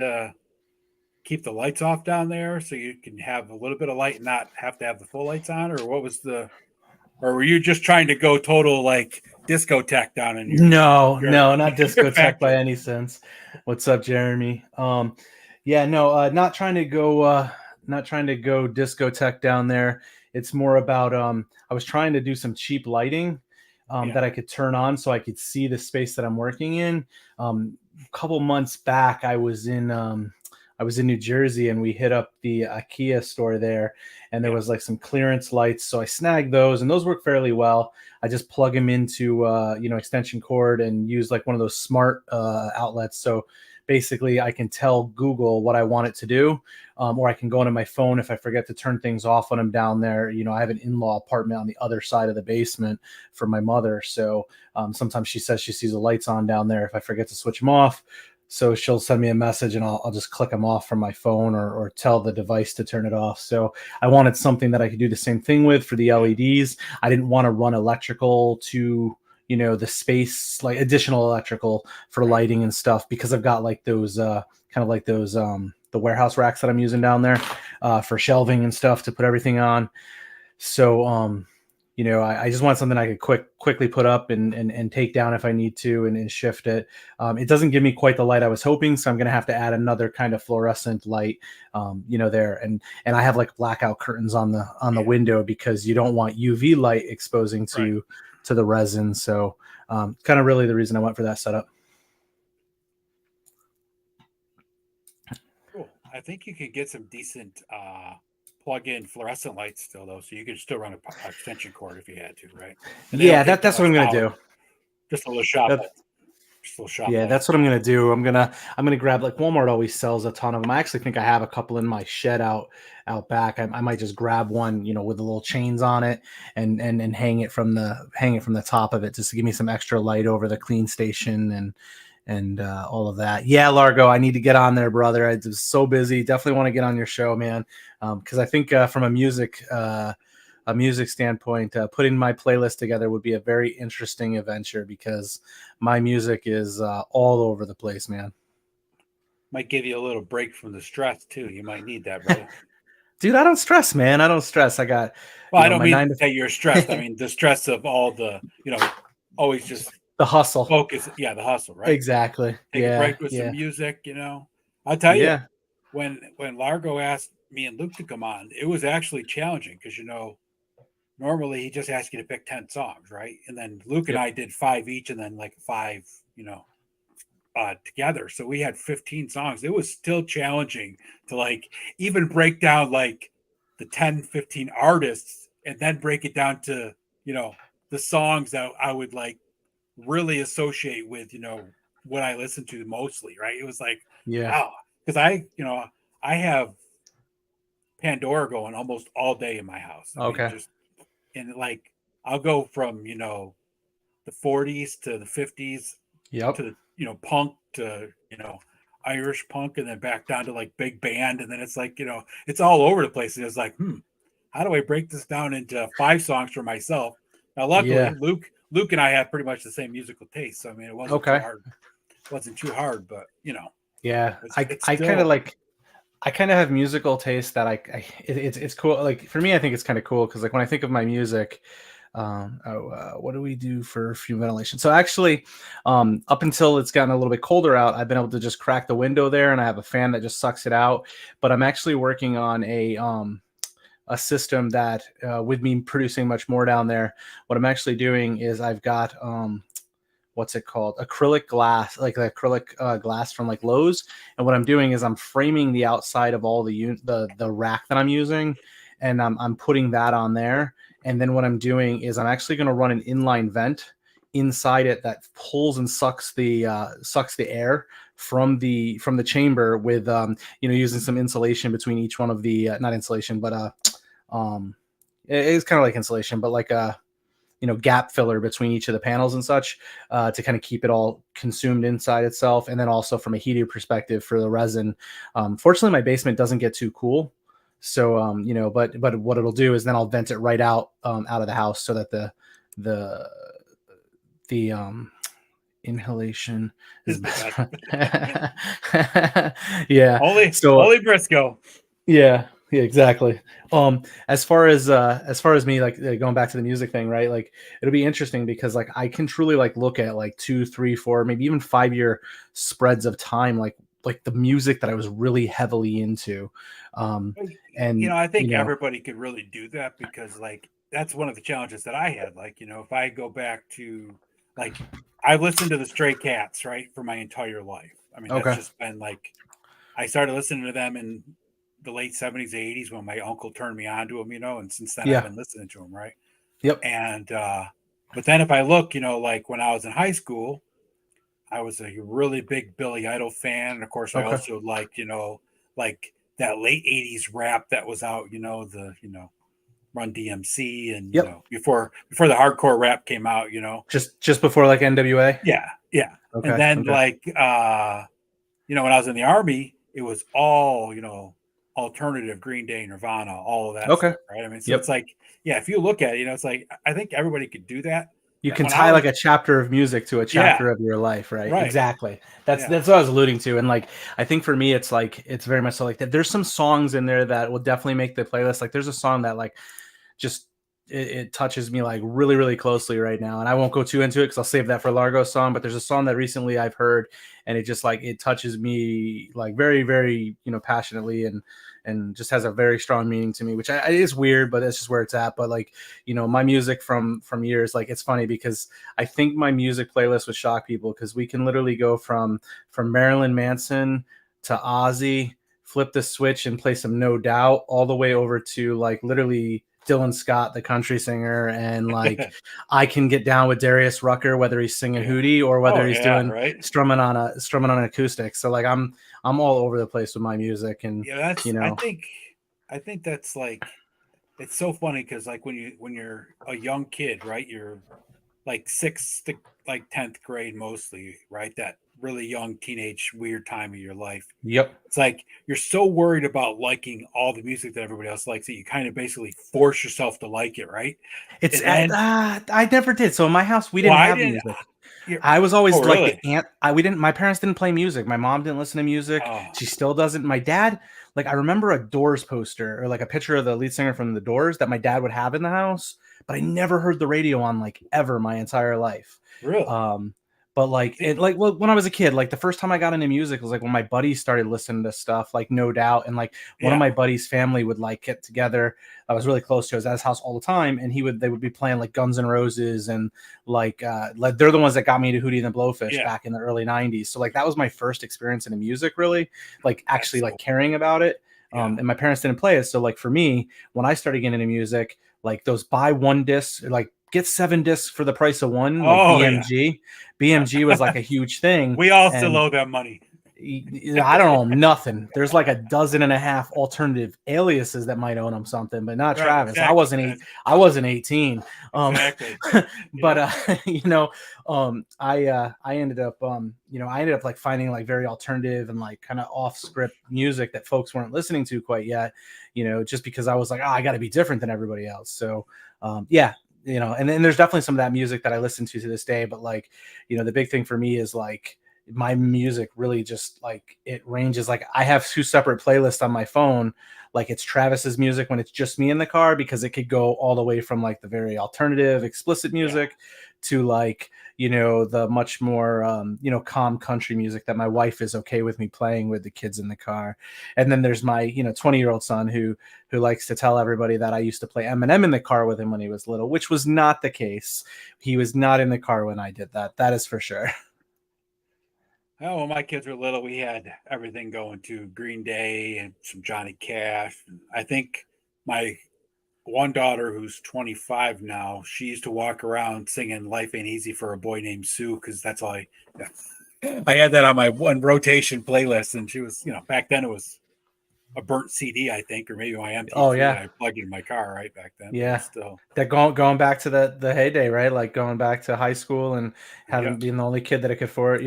keep the lights off down there so you can have a little bit of light and not have to have the full lights on? Or or were you just trying to go total like discotheque down in your No, not discotheque by any sense. What's up, Jeremy? Not trying to go discotheque down there. It's more about I was trying to do some cheap lighting that I could turn on so I could see the space that I'm working in. A couple months back, I was in New Jersey, and we hit up the IKEA store there, and there was like some clearance lights. So I snagged those, and those work fairly well. I just plug them into extension cord and use like one of those smart outlets. So basically I can tell Google what I want it to do, or I can go into my phone if I forget to turn things off when I'm down there. I have an in-law apartment on the other side of the basement for my mother. So sometimes she says she sees the lights on down there if I forget to switch them off. So she'll send me a message and I'll just click them off from my phone or tell the device to turn it off. So I wanted something that I could do the same thing with for the LEDs. I didn't want to run electrical to, the space, like additional electrical for lighting and stuff, because I've got like those the warehouse racks that I'm using down there for shelving and stuff to put everything on. So, I just want something I could quickly put up and take down if I need to and shift it. It doesn't give me quite the light I was hoping, so I'm going to have to add another kind of fluorescent light, there. And I have like blackout curtains on the window because you don't want UV light exposing to the resin. So kind of really the reason I went for that setup. Cool. I think you could get some decent plug-in fluorescent lights still, though, so you could still run an extension cord if you had to, right? And that's what I'm going to do. Just a little shop. Still shop Yeah, that. that's what I'm gonna do. I'm gonna grab, like, Walmart always sells a ton of them. I actually think I have a couple in my shed out back. I might just grab one, with the little chains on it, and hang it from the top of it, just to give me some extra light over the clean station and all of that. Yeah, Largo, I need to get on there, brother. I was so busy. Definitely want to get on your show, man. Because I think from a music standpoint, putting my playlist together would be a very interesting adventure, because my music is all over the place, man. Might give you a little break from the stress too. You might need that, brother. Dude, I don't stress, man. I don't stress. I got, Well, I don't my mean nine that you're stressed. I to mean the stress of all the, always just the hustle. focus. Yeah, the hustle, right? Exactly. Take a Yeah. break with some Yeah. music. I'll tell you, Yeah. when Largo asked me and Luke to come on, it was actually challenging because normally he just asks you to pick 10 songs, right? And then Luke and Yep. I did 5 each, and then like 5, together. So we had 15 songs. It was still challenging to like even break down like the 10, 15 artists and then break it down to, you know, the songs that I would like really associate with, what I listen to mostly, right? It was like, Yeah. wow. Because I have Pandora going almost all day in my house. I mean, Okay. just and like I'll go from, the 40s to the 50s Yep. to punk to Irish punk, and then back down to like big band, and then it's like it's all over the place, and it's like how do I break this down into 5 songs for myself? Now luckily Yeah. Luke and I have pretty much the same musical taste, so I mean it Okay. wasn't too hard, but Yeah. it's I kind of still like, I kind of have musical taste that it's cool. Like, for me, I think it's kind of cool because, like, when I think of my music, what do we do for fume ventilation? So actually, up until it's gotten a little bit colder out, I've been able to just crack the window there, and I have a fan that just sucks it out. But I'm actually working on a system that, with me producing much more down there, what I'm actually doing is I've got what's it called, acrylic glass, like the acrylic glass from like Lowe's. And what I'm doing is I'm framing the outside of all the rack that I'm using, and I'm putting that on there. And then what I'm doing is I'm actually going to run an inline vent inside it that pulls and sucks the air from the chamber, with using some insulation between each one of the not insulation, but um it is kind of like insulation, but like a gap filler between each of the panels and such, to kind of keep it all consumed inside itself. And then also from a heater perspective for the resin. Fortunately, my basement doesn't get too cool. So, but what it'll do is then I'll vent it right out of the house, so that the, the inhalation is is the better. best. Yeah. So, Only Briscoe. yeah, yeah, exactly. As far as me, like, going back to the music thing, right? Like, it'll be interesting because, like, I can truly like look at like 2, 3, 4, maybe even 5 year spreads of time, like the music that I was really heavily into. And I think everybody could really do that because, like, that's one of the challenges that I had. Like, if I go back to, like, I listened to the Stray Cats, right, for my entire life. I mean, that's okay. just been like, I started listening to them in the late 70s, 80s when my uncle turned me on to them, and since then I've Yeah. been listening to them, right? Yep. And, but then if I look, like when I was in high school, I was a really big Billy Idol fan. And of course, I Okay. also liked, like that late 80s rap that was out, Run DMC and, Yep. before the hardcore rap came out, Just before, like, NWA. Yeah. Yeah. And Okay. then Okay. like, when I was in the army, it was all, alternative Green Day, Nirvana, all of that Okay. stuff, right? I mean, so it's Yep. like, yeah, if you look at it, it's like I think everybody could do that. You That can when I tie was, like a chapter of music to a yeah, chapter of your life, right? right, Exactly. That's yeah, that's what I was alluding to. And, like, I think for me, it's very much so like that. There's some songs in there that will definitely make the playlist. Like, there's a song that, like, just it touches me like really, really closely right now. And I won't go too into it because I'll save that for Largo's song. But there's a song that recently I've heard, and it just, like, it touches me like very, very, passionately, and just has a very strong meaning to me, which is weird, but that's just where it's at. But, like, my music from years, like, it's funny because I think my music playlist would shock people, because we can literally go from Marilyn Manson to Ozzy, flip the switch and play some No Doubt, all the way over to, like, literally Dylan Scott, the country singer, and like I can get down with Darius Rucker, whether he's singing Hootie or whether he's doing strumming on an acoustic. So like I'm all over the place with my music, and that's I think that's like, it's so funny because like when you're a young kid, right? You're like 6th to like 10th grade mostly, right? That really young teenage weird time of your life. Yep. It's like you're so worried about liking all the music that everybody else likes that you kind of basically force yourself to like it, right? It's I never did. So in my house we didn't have music. I was always like the aunt. My parents didn't play music. My mom didn't listen to music. She still doesn't. My dad, like I remember a Doors poster or like a picture of the lead singer from the Doors that my dad would have in the house, but I never heard the radio on like ever my entire life. Really? But like when I was a kid, like the first time I got into music was like when my buddies started listening to stuff like No Doubt, and like one of my buddies' family would like get together. I was really close to. I was at his house all the time, and they would be playing like Guns N' Roses and like they're the ones that got me to Hootie and the Blowfish back in the early '90s. So like that was my first experience into music, really, like actually like caring about it. And my parents didn't play it, so like for me, when I started getting into music, like those buy one disc, like get 7 discs for the price of one, like BMG. BMG was like a huge thing. We all still owe that money. I don't know nothing. There's like a dozen and a half alternative aliases that might own them something, but not Travis. Exactly. I wasn't 18. Exactly. But I ended up like finding like very alternative and like kind of off script music that folks weren't listening to quite yet, just because I was like, I got to be different than everybody else. So and then there's definitely some of that music that I listen to this day, but like, the big thing for me is like my music really just like it ranges. Like I have 2 separate playlists on my phone. Like it's Travis's music when it's just me in the car, because it could go all the way from like the very alternative explicit music to like, the much more, calm country music that my wife is okay with me playing with the kids in the car. And then there's my, 20-year-old son who likes to tell everybody that I used to play Eminem in the car with him when he was little, which was not the case. He was not in the car when I did that. That is for sure. Oh, when my kids were little, we had everything going to Green Day and some Johnny Cash. I think my one daughter, who's 25 now, she used to walk around singing "Life Ain't Easy for a Boy Named Sue" because that's all I had that on my one rotation playlist. And she was, back then it was a burnt CD, I think, or maybe my MP3 that I plugged in my car right back then. Yeah, still that going back to the heyday, right? Like going back to high school and having being the only kid that could afford,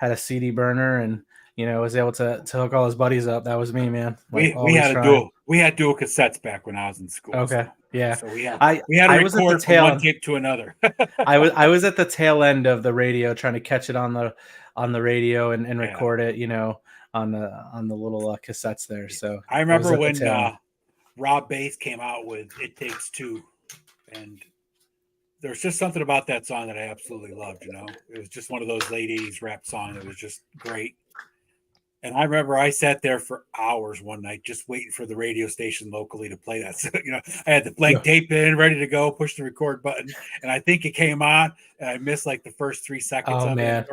had a CD burner and was able to hook all his buddies up. That was me, man. Like we had dual cassettes back when I was in school. Okay, so, yeah. So we had to record from one tape to another. I was at the tail end of the radio trying to catch it on the radio and record it, on the little cassettes there. So I remember when Rob Bass came out with "It Takes Two," and there's just something about that song that I absolutely loved. It was just one of those late 80s rap songs that was just great. And I remember I sat there for hours one night just waiting for the radio station locally to play that. So, I had the blank tape in, ready to go, push the record button, and I think it came on, and I missed like the first 3 seconds of it,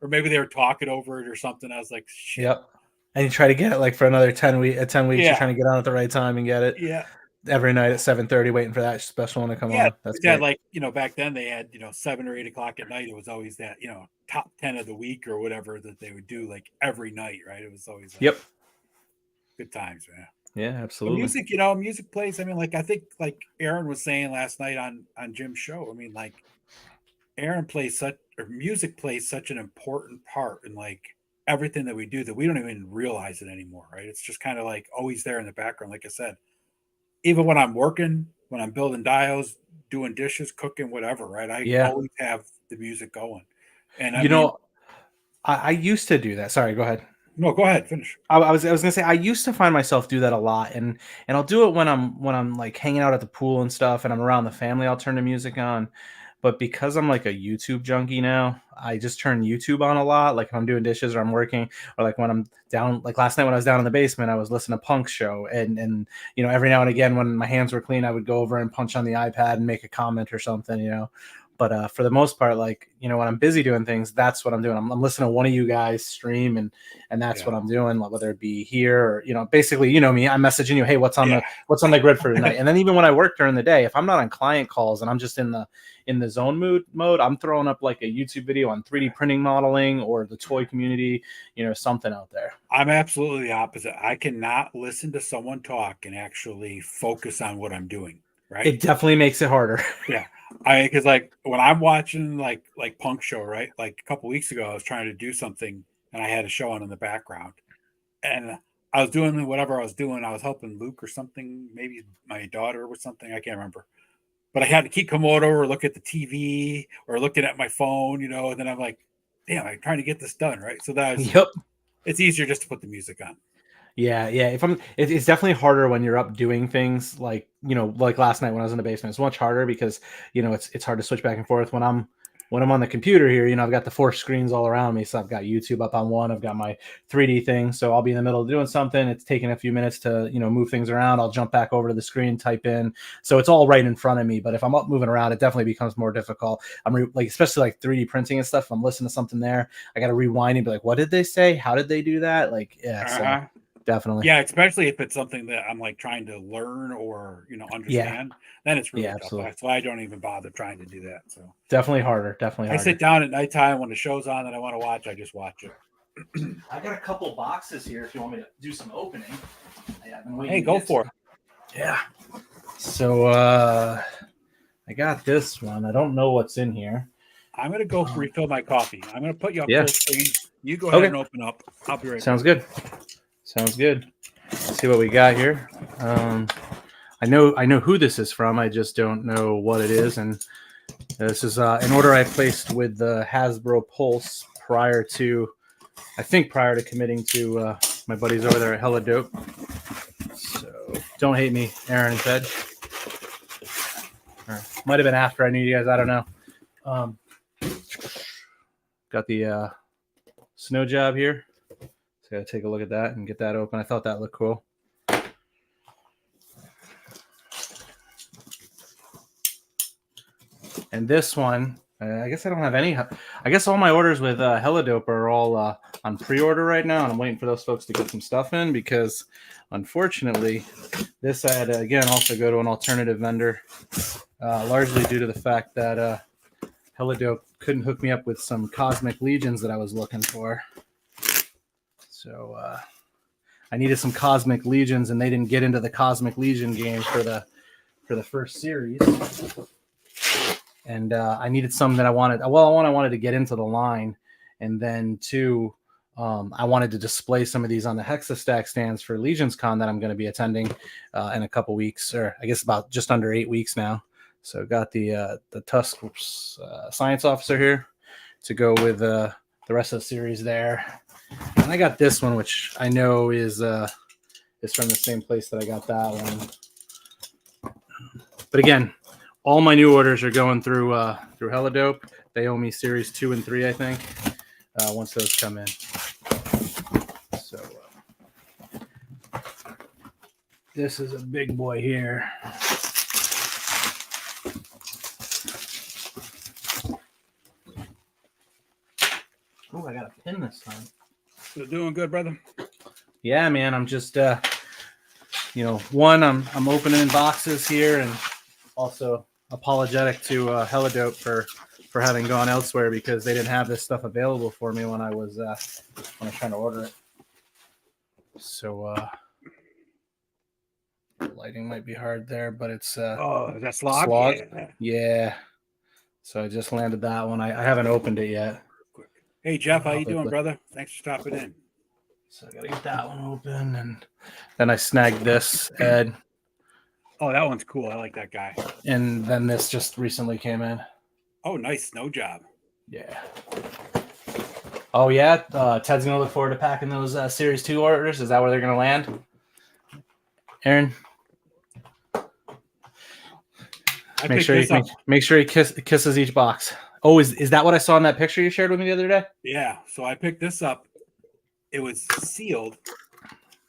or maybe they were talking over it or something. I was like, shit. Yep. And you try to get it like for another 10 weeks. You're trying to get on at the right time and get it. Yeah. Every night at 7:30, waiting for that special one to come on. That's great. Like back then they had 7 or 8 o'clock at night. It was always that top 10 of the week or whatever that they would do like every night, right? It was always like, good times, man. Yeah, absolutely. But music plays. I mean, like I think like Aaron was saying last night on Jim's show. I mean, like music plays such an important part in like everything that we do that we don't even realize it anymore, right? It's just kind of like always there in the background, like I said. Even when I'm working, when I'm building dials, doing dishes, cooking, whatever, right? I always have the music going. And I used to do that. Sorry, go ahead. No, go ahead. Finish. I was gonna say I used to find myself do that a lot, and I'll do it when I'm like hanging out at the pool and stuff, and I'm around the family. I'll turn the music on. But because I'm like a YouTube junkie now, I just turn YouTube on a lot. Like if I'm doing dishes or I'm working, or like when I'm down, like last night when I was down in the basement, I was listening to Punk's show. And every now and again when my hands were clean, I would go over and punch on the iPad and make a comment or something, But for the most part, like, you know, when I'm busy doing things, that's what I'm doing. I'm listening to one of you guys stream, and that's what I'm doing, like, whether it be here or, you know, basically, you know me, I'm messaging you, hey, what's on the grid for tonight? And then even when I work during the day, if I'm not on client calls and I'm just in the zone mode, I'm throwing up like a YouTube video on 3D printing modeling or the toy community, you know, something out there. I'm absolutely the opposite. I cannot listen to someone talk and actually focus on what I'm doing. Right. It definitely makes it harder. Yeah. Because like when I'm watching like Punk Show, right? Like a couple weeks ago, I was trying to do something and I had a show on in the background, and I was doing whatever I was doing. I was helping Luke or something, maybe my daughter or something. I can't remember, but I had to keep coming over or look at the TV or looking at my phone, you know. And then I'm like, damn, I'm trying to get this done, right? So it's easier just to put the music on. Yeah. It's definitely harder when you're up doing things like, you know, like last night when I was in the basement. It's much harder because, you know, it's hard to switch back and forth when I'm on the computer here. You know, I've got the 4 screens all around me, so I've got YouTube up on one, I've got my 3D thing, so I'll be in the middle of doing something. It's taking a few minutes to, you know, move things around. I'll jump back over to the screen, type in, so it's all right in front of me. But if I'm up moving around, it definitely becomes more difficult. Like, especially like 3D printing and stuff. If I'm listening to something there, I got to rewind and be like, what did they say? How did they do that? Like, yeah. So definitely. Yeah, especially if it's something that I'm like trying to learn or, you know, understand, then it's really tough. Absolutely. That's why I don't even bother trying to do that. So definitely harder. I sit down at nighttime when the show's on that I want to watch, I just watch it. I got a couple boxes here if you want me to do some opening. Hey, go for it. Yeah. So I got this one. I don't know what's in here. I'm going to go refill my coffee. I'm going to put you up full screen. You go ahead and open up. I'll be right back. Sounds good. Let's see what we got here. I know who this is from. I just don't know what it is. And this is an order I placed with the Hasbro Pulse prior to committing to my buddies over there at Hella Dope. So don't hate me, Aaron and Ted. Might have been after I knew you guys. I don't know. Got the snow job here. So I gotta take a look at that and get that open. I thought that looked cool. And this one, I guess I don't have any. I guess all my orders with Hella Dope are all on pre-order right now, and I'm waiting for those folks to get some stuff in because, unfortunately, this I had to, again, also go to an alternative vendor, largely due to the fact that Hella Dope couldn't hook me up with some Cosmic Legions that I was looking for. So I needed some Cosmic Legions, and they didn't get into the Cosmic Legion game for the first series. And I needed some that I wanted. Well, one, I wanted to get into the line, and then two, I wanted to display some of these on the Hexastack stands for Legions Con that I'm going to be attending in a couple weeks, or I guess about just under 8 weeks now. So got the Tusk Science Officer here to go with the rest of the series there. And I got this one, which I know is from the same place that I got that one. But again, all my new orders are going through Hella Dope. They owe me series 2 and 3, I think, once those come in. So this is a big boy here. Oh, I got a pin this time. You're doing good, brother. Yeah, man. I'm just, one, I'm opening boxes here, and also apologetic to Hella Dope for having gone elsewhere because they didn't have this stuff available for me when I was trying to order it. So lighting might be hard there, but it's that's Slog. Yeah. So I just landed that one. I haven't opened it yet. Hey Jeff, how you doing, brother? Thanks for stopping in. So I gotta get that one open, and then I snagged this, Ed. Oh, that one's cool. I like that guy. And then this just recently came in. Oh, nice snow job. Yeah. Oh yeah, Ted's gonna look forward to packing those Series 2 orders. Is that where they're gonna land, Aaron? Make sure he kisses each box. Oh, is that what I saw in that picture you shared with me the other day? Yeah. So I picked this up. It was sealed.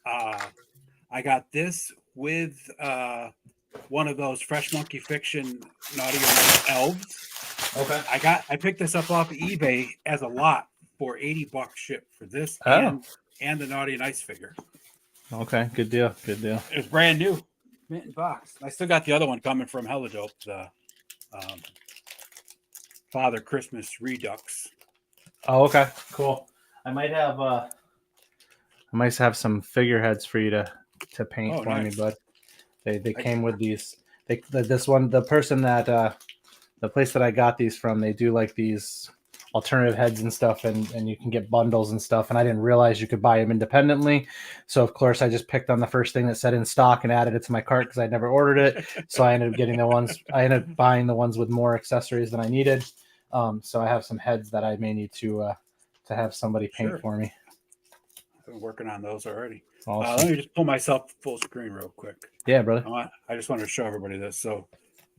I got this with one of those Fresh Monkey Fiction Naughty or Nice elves. Okay. I picked this up off of eBay as a lot for $80 shipped for this Oh. and the Naughty and Nice figure. Okay. Good deal. Good deal. It was brand new, mint in box. I still got the other one coming from Hella Dope, the Father Christmas Redux. Oh, okay. Cool. I might have some figureheads for you to paint for me, bud. They came with these. The person that the place that I got these from, they do like these alternative heads and stuff, and you can get bundles and stuff. And I didn't realize you could buy them independently. So of course I just picked on the first thing that said in stock and added it to my cart because I never ordered it. So I ended up getting the ones. I ended up buying the ones with more accessories than I needed. So I have some heads that I may need to have somebody paint for me. I've been working on those already. Awesome. Let me just pull myself full screen real quick. Yeah, brother. I just want to show everybody this. So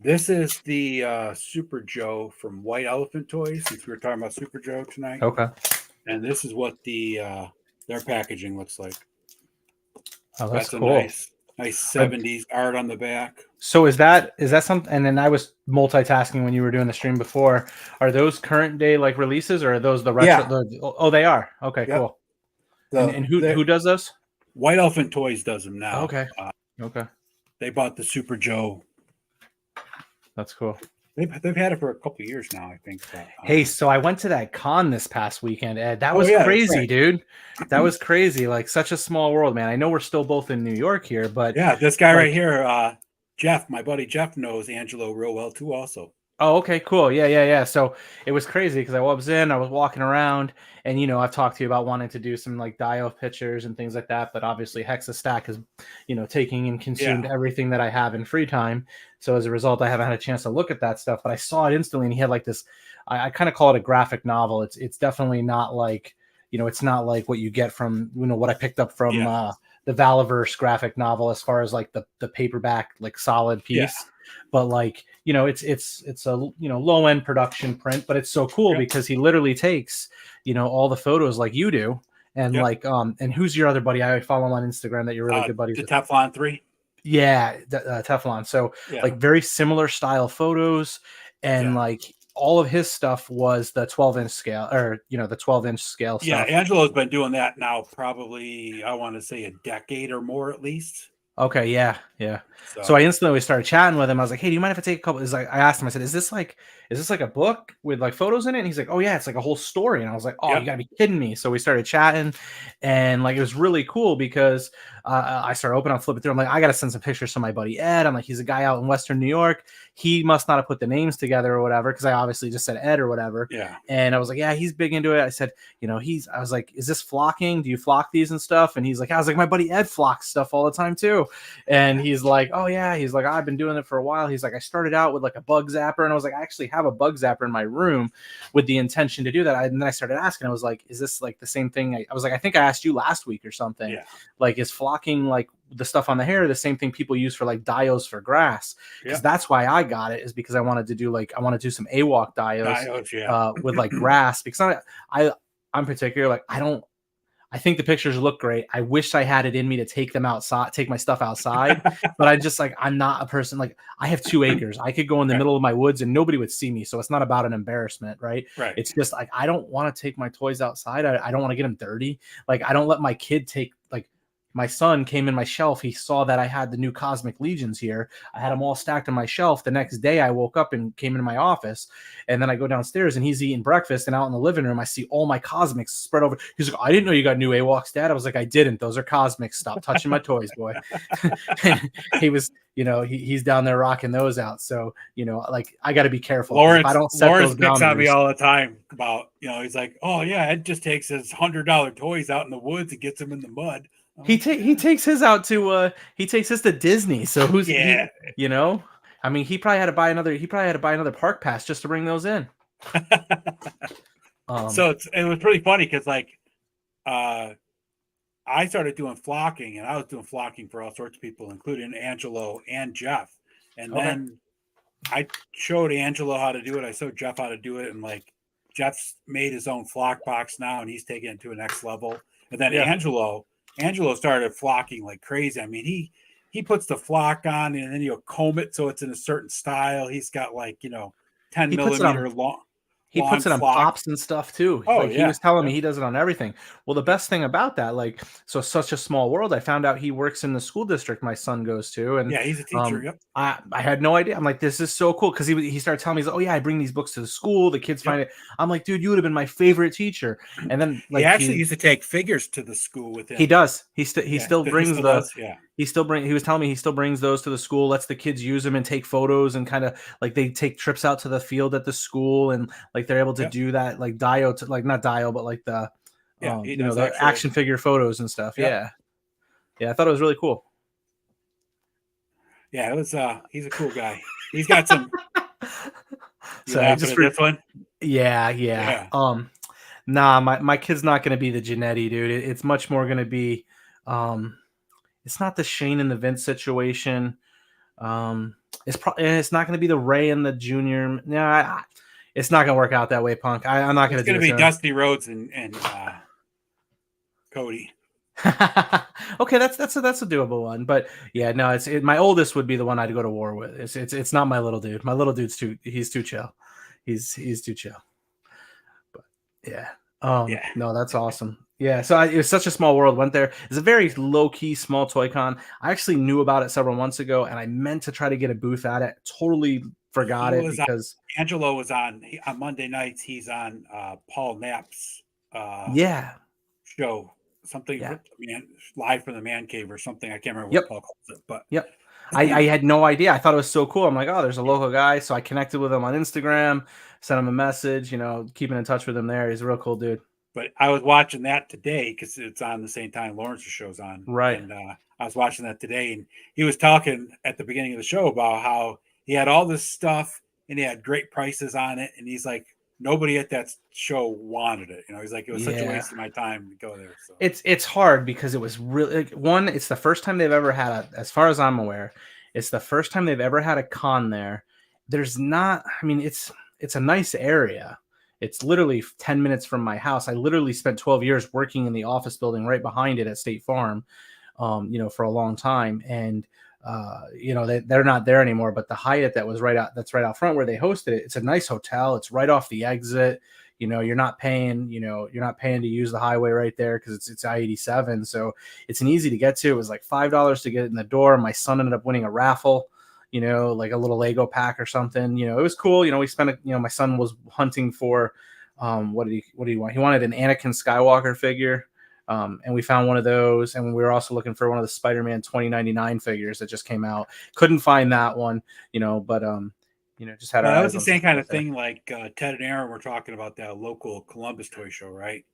this is the Super Joe from White Elephant Toys, since we were talking about Super Joe tonight. Okay. And this is what their packaging looks like. Oh, that's a cool. nice 70s art on the back. So is that something? And then I was multitasking when you were doing the stream before. Are those current day like releases, or are those the retro? Yeah. They are. Okay, yep. Cool. And who does those? White Elephant Toys does them now. Okay. Okay. They bought the Super Joe. That's cool. They've had it for a couple of years now, I think. Hey, so I went to that con this past weekend, Ed. That was crazy, dude. That was crazy. Like such a small world, man. I know we're still both in New York here, but yeah, this guy right here, Jeff, my buddy Jeff, knows Angelo real well too, also. Oh, okay, cool. Yeah. So it was crazy because I was walking around, and I've talked to you about wanting to do some like Dio pictures and things like that, but obviously Hexastack has, taking and consumed everything that I have in free time. So as a result, I haven't had a chance to look at that stuff, but I saw it instantly, and he had like this. I kind of call it a graphic novel. It's definitely not like it's not like what you get from what I picked up from the Valaverse graphic novel as far as like the paperback like solid piece. But like it's a low end production print, but it's so cool because he literally takes all the photos like you do, and like and who's your other buddy I follow on Instagram that you're really good buddies the with? Teflon 3. Yeah, Teflon. So like very similar style photos, and like all of his stuff was the 12-inch scale, or the 12-inch scale stuff. Yeah, Angelo's been doing that now probably I want to say a decade or more at least. Okay, yeah. So I instantly started chatting with him. I was like, "Hey, do you mind if I take a couple?" I asked him. I said, "Is this like a book with like photos in it?" And he's like, "Oh yeah, it's like a whole story." And I was like, "Oh, you gotta be kidding me!" So we started chatting, and like it was really cool because I started opening, flipping through. I'm like, I gotta send some pictures to my buddy Ed. I'm like, he's a guy out in Western New York. He must not have put the names together or whatever because I obviously just said Ed or whatever. Yeah. And I was like, yeah, he's big into it. I said, I was like, is this flocking? Do you flock these and stuff? And he's like, I was like, my buddy Ed flocks stuff all the time too. And he's like, oh yeah. He's like, I've been doing it for a while. He's like, I started out with like a bug zapper, and I was like, I actually have a bug zapper in my room with the intention to do that. And then I started asking. I was like, is this like the same thing? I was like, I think I asked you last week or something. Yeah. Like, is flocking like the stuff on the hair the same thing people use for like dios for grass? Because that's why I got it, is because I wanted to do some AWOC dios with like grass, because I'm particular, like I think the pictures look great. I wish I had it in me to take my stuff outside, but I'm not a person, like I have 2 acres. I could go in the middle of my woods and nobody would see me. So it's not about an embarrassment, right? It's just like, I don't want to take my toys outside. I don't want to get them dirty. Like I don't let my kid take, like my son came in my shelf. He saw that I had the new Cosmic Legions here. I had them all stacked on my shelf. The next day I woke up and came into my office, and then I go downstairs and he's eating breakfast, and out in the living room I see all my Cosmics spread over. He's like, I didn't know you got new AWOCs, Dad. I was like, I didn't. Those are Cosmics. Stop touching my toys, boy. He was, he's down there rocking those out. So, like I got to be careful. Lawrence, if I don't set Lawrence those picks on me boundaries. all the time about, he's like, oh yeah, Ed just takes his $100 toys out in the woods and gets them in the mud. He takes his out to Disney. So who's I mean, he probably had to buy another park pass just to bring those in. So it was pretty funny because I started doing flocking, and I was doing flocking for all sorts of people, including Angelo and Jeff. And then I showed Angelo how to do it. I showed Jeff how to do it, and like Jeff's made his own flock box now, and he's taking it to a next level. And then Angelo started flocking like crazy. I mean, he puts the flock on, and then he'll comb it so it's in a certain style. He's got 10 He puts it on millimeter long He puts it on flock. pops and stuff too. Oh Like he yeah, was telling me yep, he does it on everything. Well, the yep, best thing about that, like, so such a small world, I found out he works in the school district my son goes to, and yeah. He's a teacher. Yep, I had no idea. I'm like, this is so cool because he started telling me, he's like, oh yeah, I bring these books to the school. The kids yep. find it. I'm like, dude, you would have been my favorite teacher. And then He like actually used to take figures to the school with he him. does. He Yeah, still he brings still the does. Yeah, he was telling me he still brings those to the school, lets the kids use them and take photos and kind of like they take trips out to the field at the school and like they're able to yep, do that like dio to like not dio but like the yeah. He you know does the actual. action figure photos and stuff. Yep. Yeah. Yeah, I thought it was really cool. Yeah, it was. He's a cool guy. He's got some. You So laughing just at for this one? yeah, yeah. Yeah. Nah, my kid's not going to be the Janetti, dude. It's much more going to be um it's not the Shane and the Vince situation. Um, it's not going to be the Ray and the Junior. Yeah, it's not going to work out that way, Punk. I'm not going It's to do going to it be to him. Dusty Rhodes and Cody. Okay, that's a doable one. But yeah, no, my oldest would be the one I'd go to war with. It's not my little dude. My little dude's he's too chill. He's too chill. But yeah. Yeah. No, that's awesome. Yeah, so it was such a small world. Went there. It's a very low key, small toy con. I actually knew about it several months ago, and I meant to try to get a booth at it. Totally forgot He it was because Angelo was on Monday nights. He's on Paul Knapp's yeah, show, something yeah, with man live from the man cave or something. I can't remember what yep, Paul calls it, but yep. I had no idea. I thought it was so cool. I'm like, oh, there's a local guy. So I connected with him on Instagram, sent him a message. You know, keeping in touch with him there. He's a real cool dude. but I was watching that today because it's on the same time Lawrence's show's on, Right. and I was watching that today, and he was talking at the beginning of the show about how he had all this stuff and he had great prices on it, and he's like, nobody at that show wanted it. You know, he's like, it was such a Yeah. waste of my time to go there. So It's hard because it was really like, one. It's the first time they've ever had as far as I'm aware, it's the first time they've ever had a con there. There's not. I mean, it's a nice area. It's literally 10 minutes from my house. I literally spent 12 years working in the office building right behind it at State Farm, you know, for a long time. And you know, they're not there anymore. But the Hyatt that's right out front where they hosted it, it's a nice hotel. It's right off the exit. You know, you're not paying to use the highway right there because it's I-87. So it's an easy to get to. It was like $5 to get in the door. My son ended up winning a raffle, you know, like a little Lego pack or something. You know, it was cool. You know, my son was hunting for what did he want? He wanted an Anakin Skywalker figure. And we found one of those, and we were also looking for one of the Spider-Man 2099 figures that just came out. Couldn't find that one, you know, but you know, just had our well, that was eyes the on same something kind right of there. thing like Ted and Aaron were talking about that local Columbus toy show, right?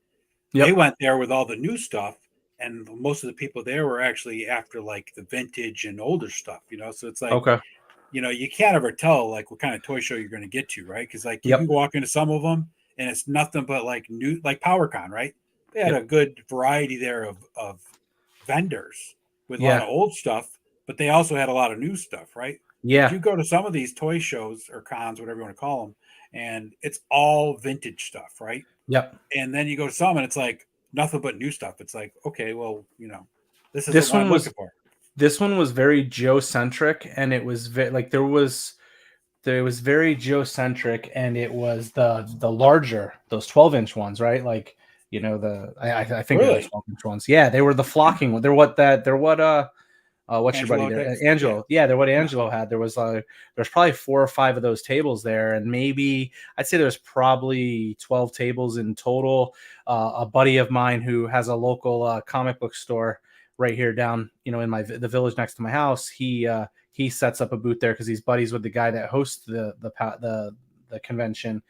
They Yep. went there with all the new stuff, and most of the people there were actually after like the vintage and older stuff, you know. So it's like, Okay. you know, you can't ever tell like what kind of toy show you're going to get to, right? Because like you can Yep. walk into some of them and it's nothing but like new, like PowerCon, right? They had a Yep. good variety there of vendors with a lot Yeah. of old stuff, but they also had a lot of new stuff, right? But Yeah. you go to some of these toy shows or cons, whatever you want to call them, and it's all vintage stuff, right? Yep. And then you go to some and it's like nothing but new stuff. It's like, okay, well, you know, this isn't This what one I'm was looking for. this one was very Joe centric, and it was like there was very Joe centric, and it was the larger those 12-inch ones, right? Like you know I think they're the Really? 12-inch ones. Yeah, they were the flocking one. They're what what's your buddy Angelo there? takes, yeah. Angelo. Yeah, they're what Yeah. Angelo had. There's probably 4 or 5 of those tables there, and maybe I'd say there's probably 12 tables in total. A buddy of mine who has a local comic book store right here down, you know, in the village next to my house. He sets up a booth there because he's buddies with the guy that hosts the convention.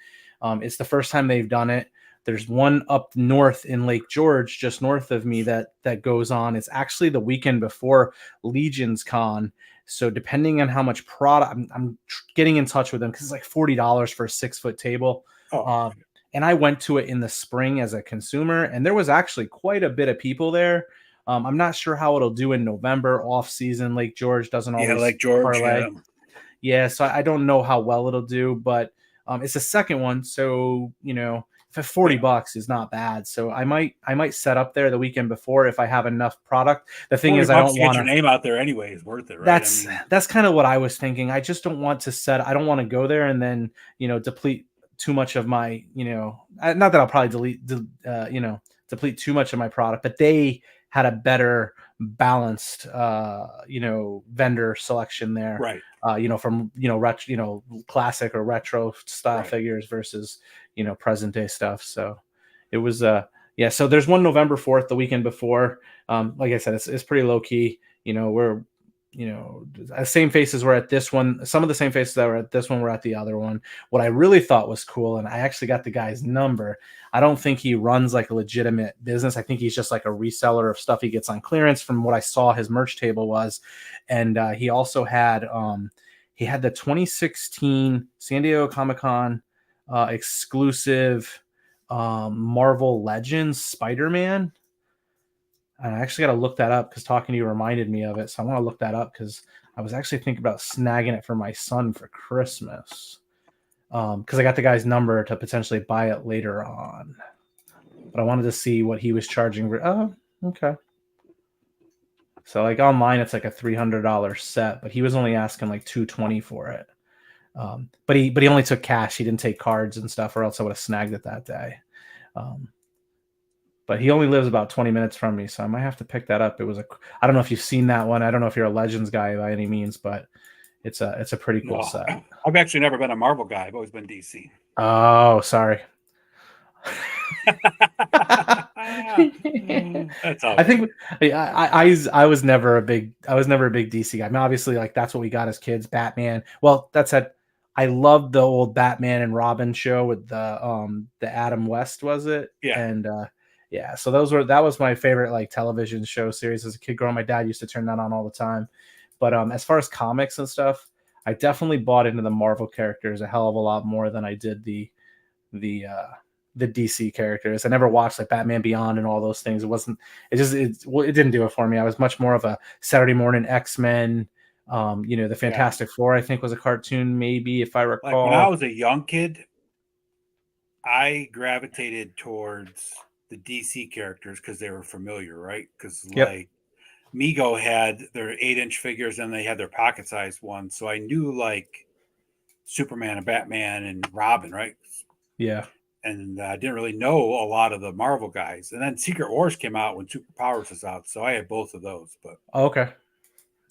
It's the first time they've done it. There's one up north in Lake George, just north of me, that goes on. It's actually the weekend before Legion's Con. So depending on how much product, I'm getting in touch with them because it's like $40 for a 6-foot table. Oh, And I went to it in the spring as a consumer, and there was actually quite a bit of people there. I'm not sure how it'll do in November off season. Lake George doesn't yeah, always like George. parlay. Yeah. Yeah, so I don't know how well it'll do, but it's the second one, so you know $40 is not bad. So I might set up there the weekend before if I have enough product. The thing 40 is, I bucks don't to get want your to. name out there anyway is worth it, right? That's kind of what I was thinking. I just don't want to set. I don't want to go there and then deplete too much of my not that I'll probably deplete too much of my product, but they had a better balanced vendor selection there. right. From classic or retro style Right. figures versus present day stuff. So it was yeah. So there's one November 4th, the weekend before. Like I said, it's pretty low key. We're the same faces were at this one. Some of the same faces that were at this one were at the other one. What I really thought was cool, and I actually got the guy's number. I don't think he runs like a legitimate business. I think he's just like a reseller of stuff he gets on clearance. From what I saw, his merch table was, and he also had the 2016 San Diego Comic-Con exclusive Marvel Legends Spider-Man. And I actually got to look that up because talking to you reminded me of it. So I want to look that up because I was actually thinking about snagging it for my son for Christmas. Because I got the guy's number to potentially buy it later on. But I wanted to see what he was charging for. Oh, okay. So like online, it's like a $300 set, but he was only asking like $220 for it. But he only took cash. He didn't take cards and stuff, or else I would have snagged it that day. But he only lives about 20 minutes from me, so I might have to pick that up. I don't know if you've seen that one. I don't know if you're a Legends guy by any means, but it's a pretty cool set. I've actually never been a Marvel guy. I've always been DC. Oh, sorry. That's all. I think I was never a big DC guy. I mean, obviously, like that's what we got as kids. Batman. Well, that said, I loved the old Batman and Robin show with the Adam West, was it? Yeah. And yeah, so that was my favorite like television show series as a kid growing. My dad used to turn that on all the time. But as far as comics and stuff, I definitely bought into the Marvel characters a hell of a lot more than I did the DC characters. I never watched like Batman Beyond and all those things. It didn't do it for me. I was much more of a Saturday morning X-Men. The Fantastic Four, I think, was a cartoon, maybe, if I recall. Like when I was a young kid, I gravitated towards the DC characters because they were familiar, right? Because like Mego had their 8-inch figures and they had their pocket-sized ones, so I knew like Superman and Batman and Robin, right? Yeah. And I didn't really know a lot of the Marvel guys. And then Secret Wars came out when Superpowers was out, so I had both of those. But okay,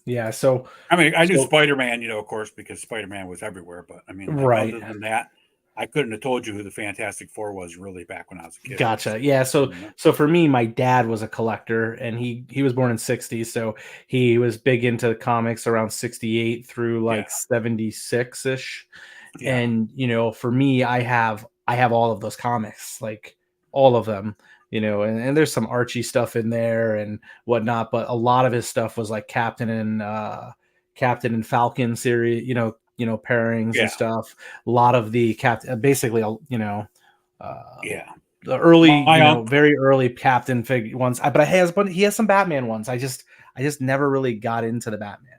yeah. So I mean, I knew Spider-Man, of course, because Spider-Man was everywhere. But I mean, right. Other than that, I couldn't have told you who the Fantastic Four was really back when I was a kid. Gotcha. Yeah. So for me, my dad was a collector, and he was born in '60s, so he was big into comics around '68 through like '76 ish. Yeah. And for me, I have all of those comics, like all of them. And there's some Archie stuff in there and whatnot, but a lot of his stuff was like Captain and Falcon series, pairings and stuff. A lot of the basically, the early, very early Captain figure ones. But he has some Batman ones. I just never really got into the Batman.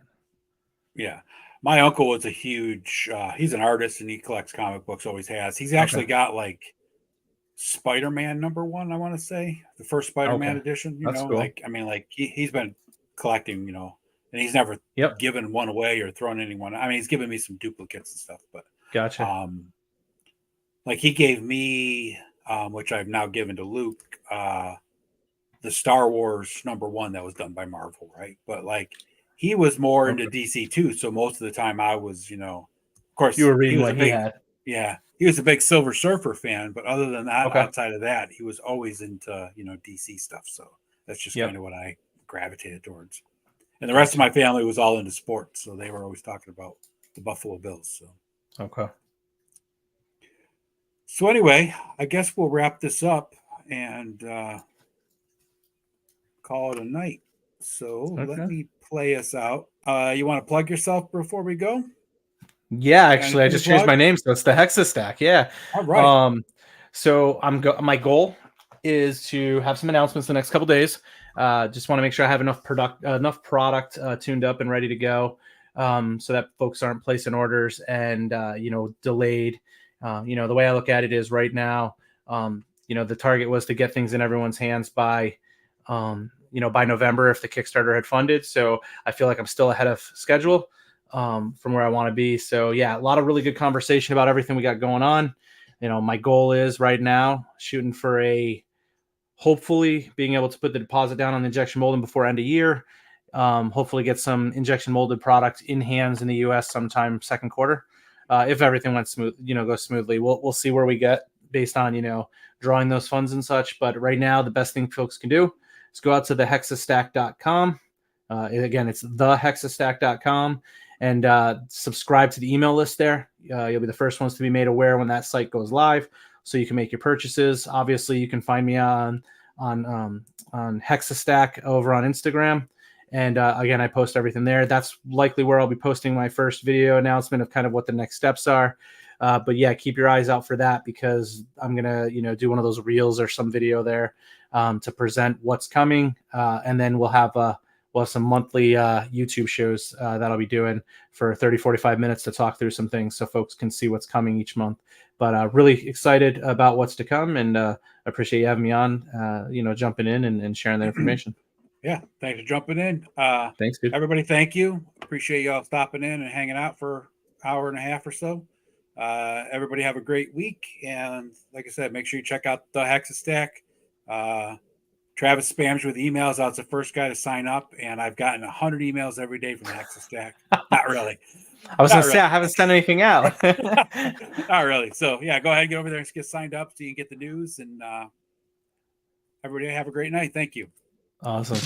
Yeah. My uncle was a huge, he's an artist and he collects comic books, always has. He's actually got like Spider-Man #1, I want to say, the first Spider-Man edition. That's cool. Like I mean, like he's been collecting, and he's never given one away or thrown anyone. I mean, he's given me some duplicates and stuff, but gotcha. Like he gave me, which I've now given to Luke, the Star Wars #1 that was done by Marvel, right? But like he was more into DC too, so most of the time I was, of course, you were reading what he had. Yeah, he was a big Silver Surfer fan, but other than that, outside of that, he was always into DC stuff. So that's just kind of what I gravitated towards. And the rest of my family was all into sports, so they were always talking about the Buffalo Bills. So So anyway, I guess we'll wrap this up and call it a night. So let me play us out. You want to plug yourself before we go? Yeah, actually, I just changed my name, so it's the Hexastack. Yeah. All right. So my goal is to have some announcements the next couple days. Just want to make sure I have enough product tuned up and ready to go, so that folks aren't placing orders and delayed. The way I look at it is right now, The target was to get things in everyone's hands by by November if the Kickstarter had funded. So I feel like I'm still ahead of schedule from where I want to be. So yeah, a lot of really good conversation about everything we got going on. My goal is right now shooting for hopefully being able to put the deposit down on the injection molding before end of year. Hopefully get some injection molded product in hands in the US sometime second quarter. If everything went smooth, goes smoothly, we'll see where we get based on, drawing those funds and such. But right now, the best thing folks can do is go out to thehexastack.com. Again, it's thehexastack.com and subscribe to the email list there. You'll be the first ones to be made aware when that site goes live, so you can make your purchases. Obviously, you can find me on Hexastack over on Instagram. And again, I post everything there. That's likely where I'll be posting my first video announcement of kind of what the next steps are. But yeah, keep your eyes out for that, because I'm gonna, do one of those reels or some video there to present what's coming, and then we'll have some monthly YouTube shows that I'll be doing for 30, 45 minutes to talk through some things so folks can see what's coming each month. But really excited about what's to come, and appreciate you having me on, jumping in and sharing that information. Yeah, thanks for jumping in. Thanks, dude. Everybody, thank you. Appreciate y'all stopping in and hanging out for an hour and a half or so. Everybody have a great week, and like I said, make sure you check out the Hexastack. Travis spams with emails. I was the first guy to sign up, and I've gotten 100 emails every day from the Hexastack. Not really. I was going to say, I haven't sent anything out. Not really. So yeah, go ahead and get over there and get signed up so you can get the news. And everybody have a great night. Thank you. Awesome.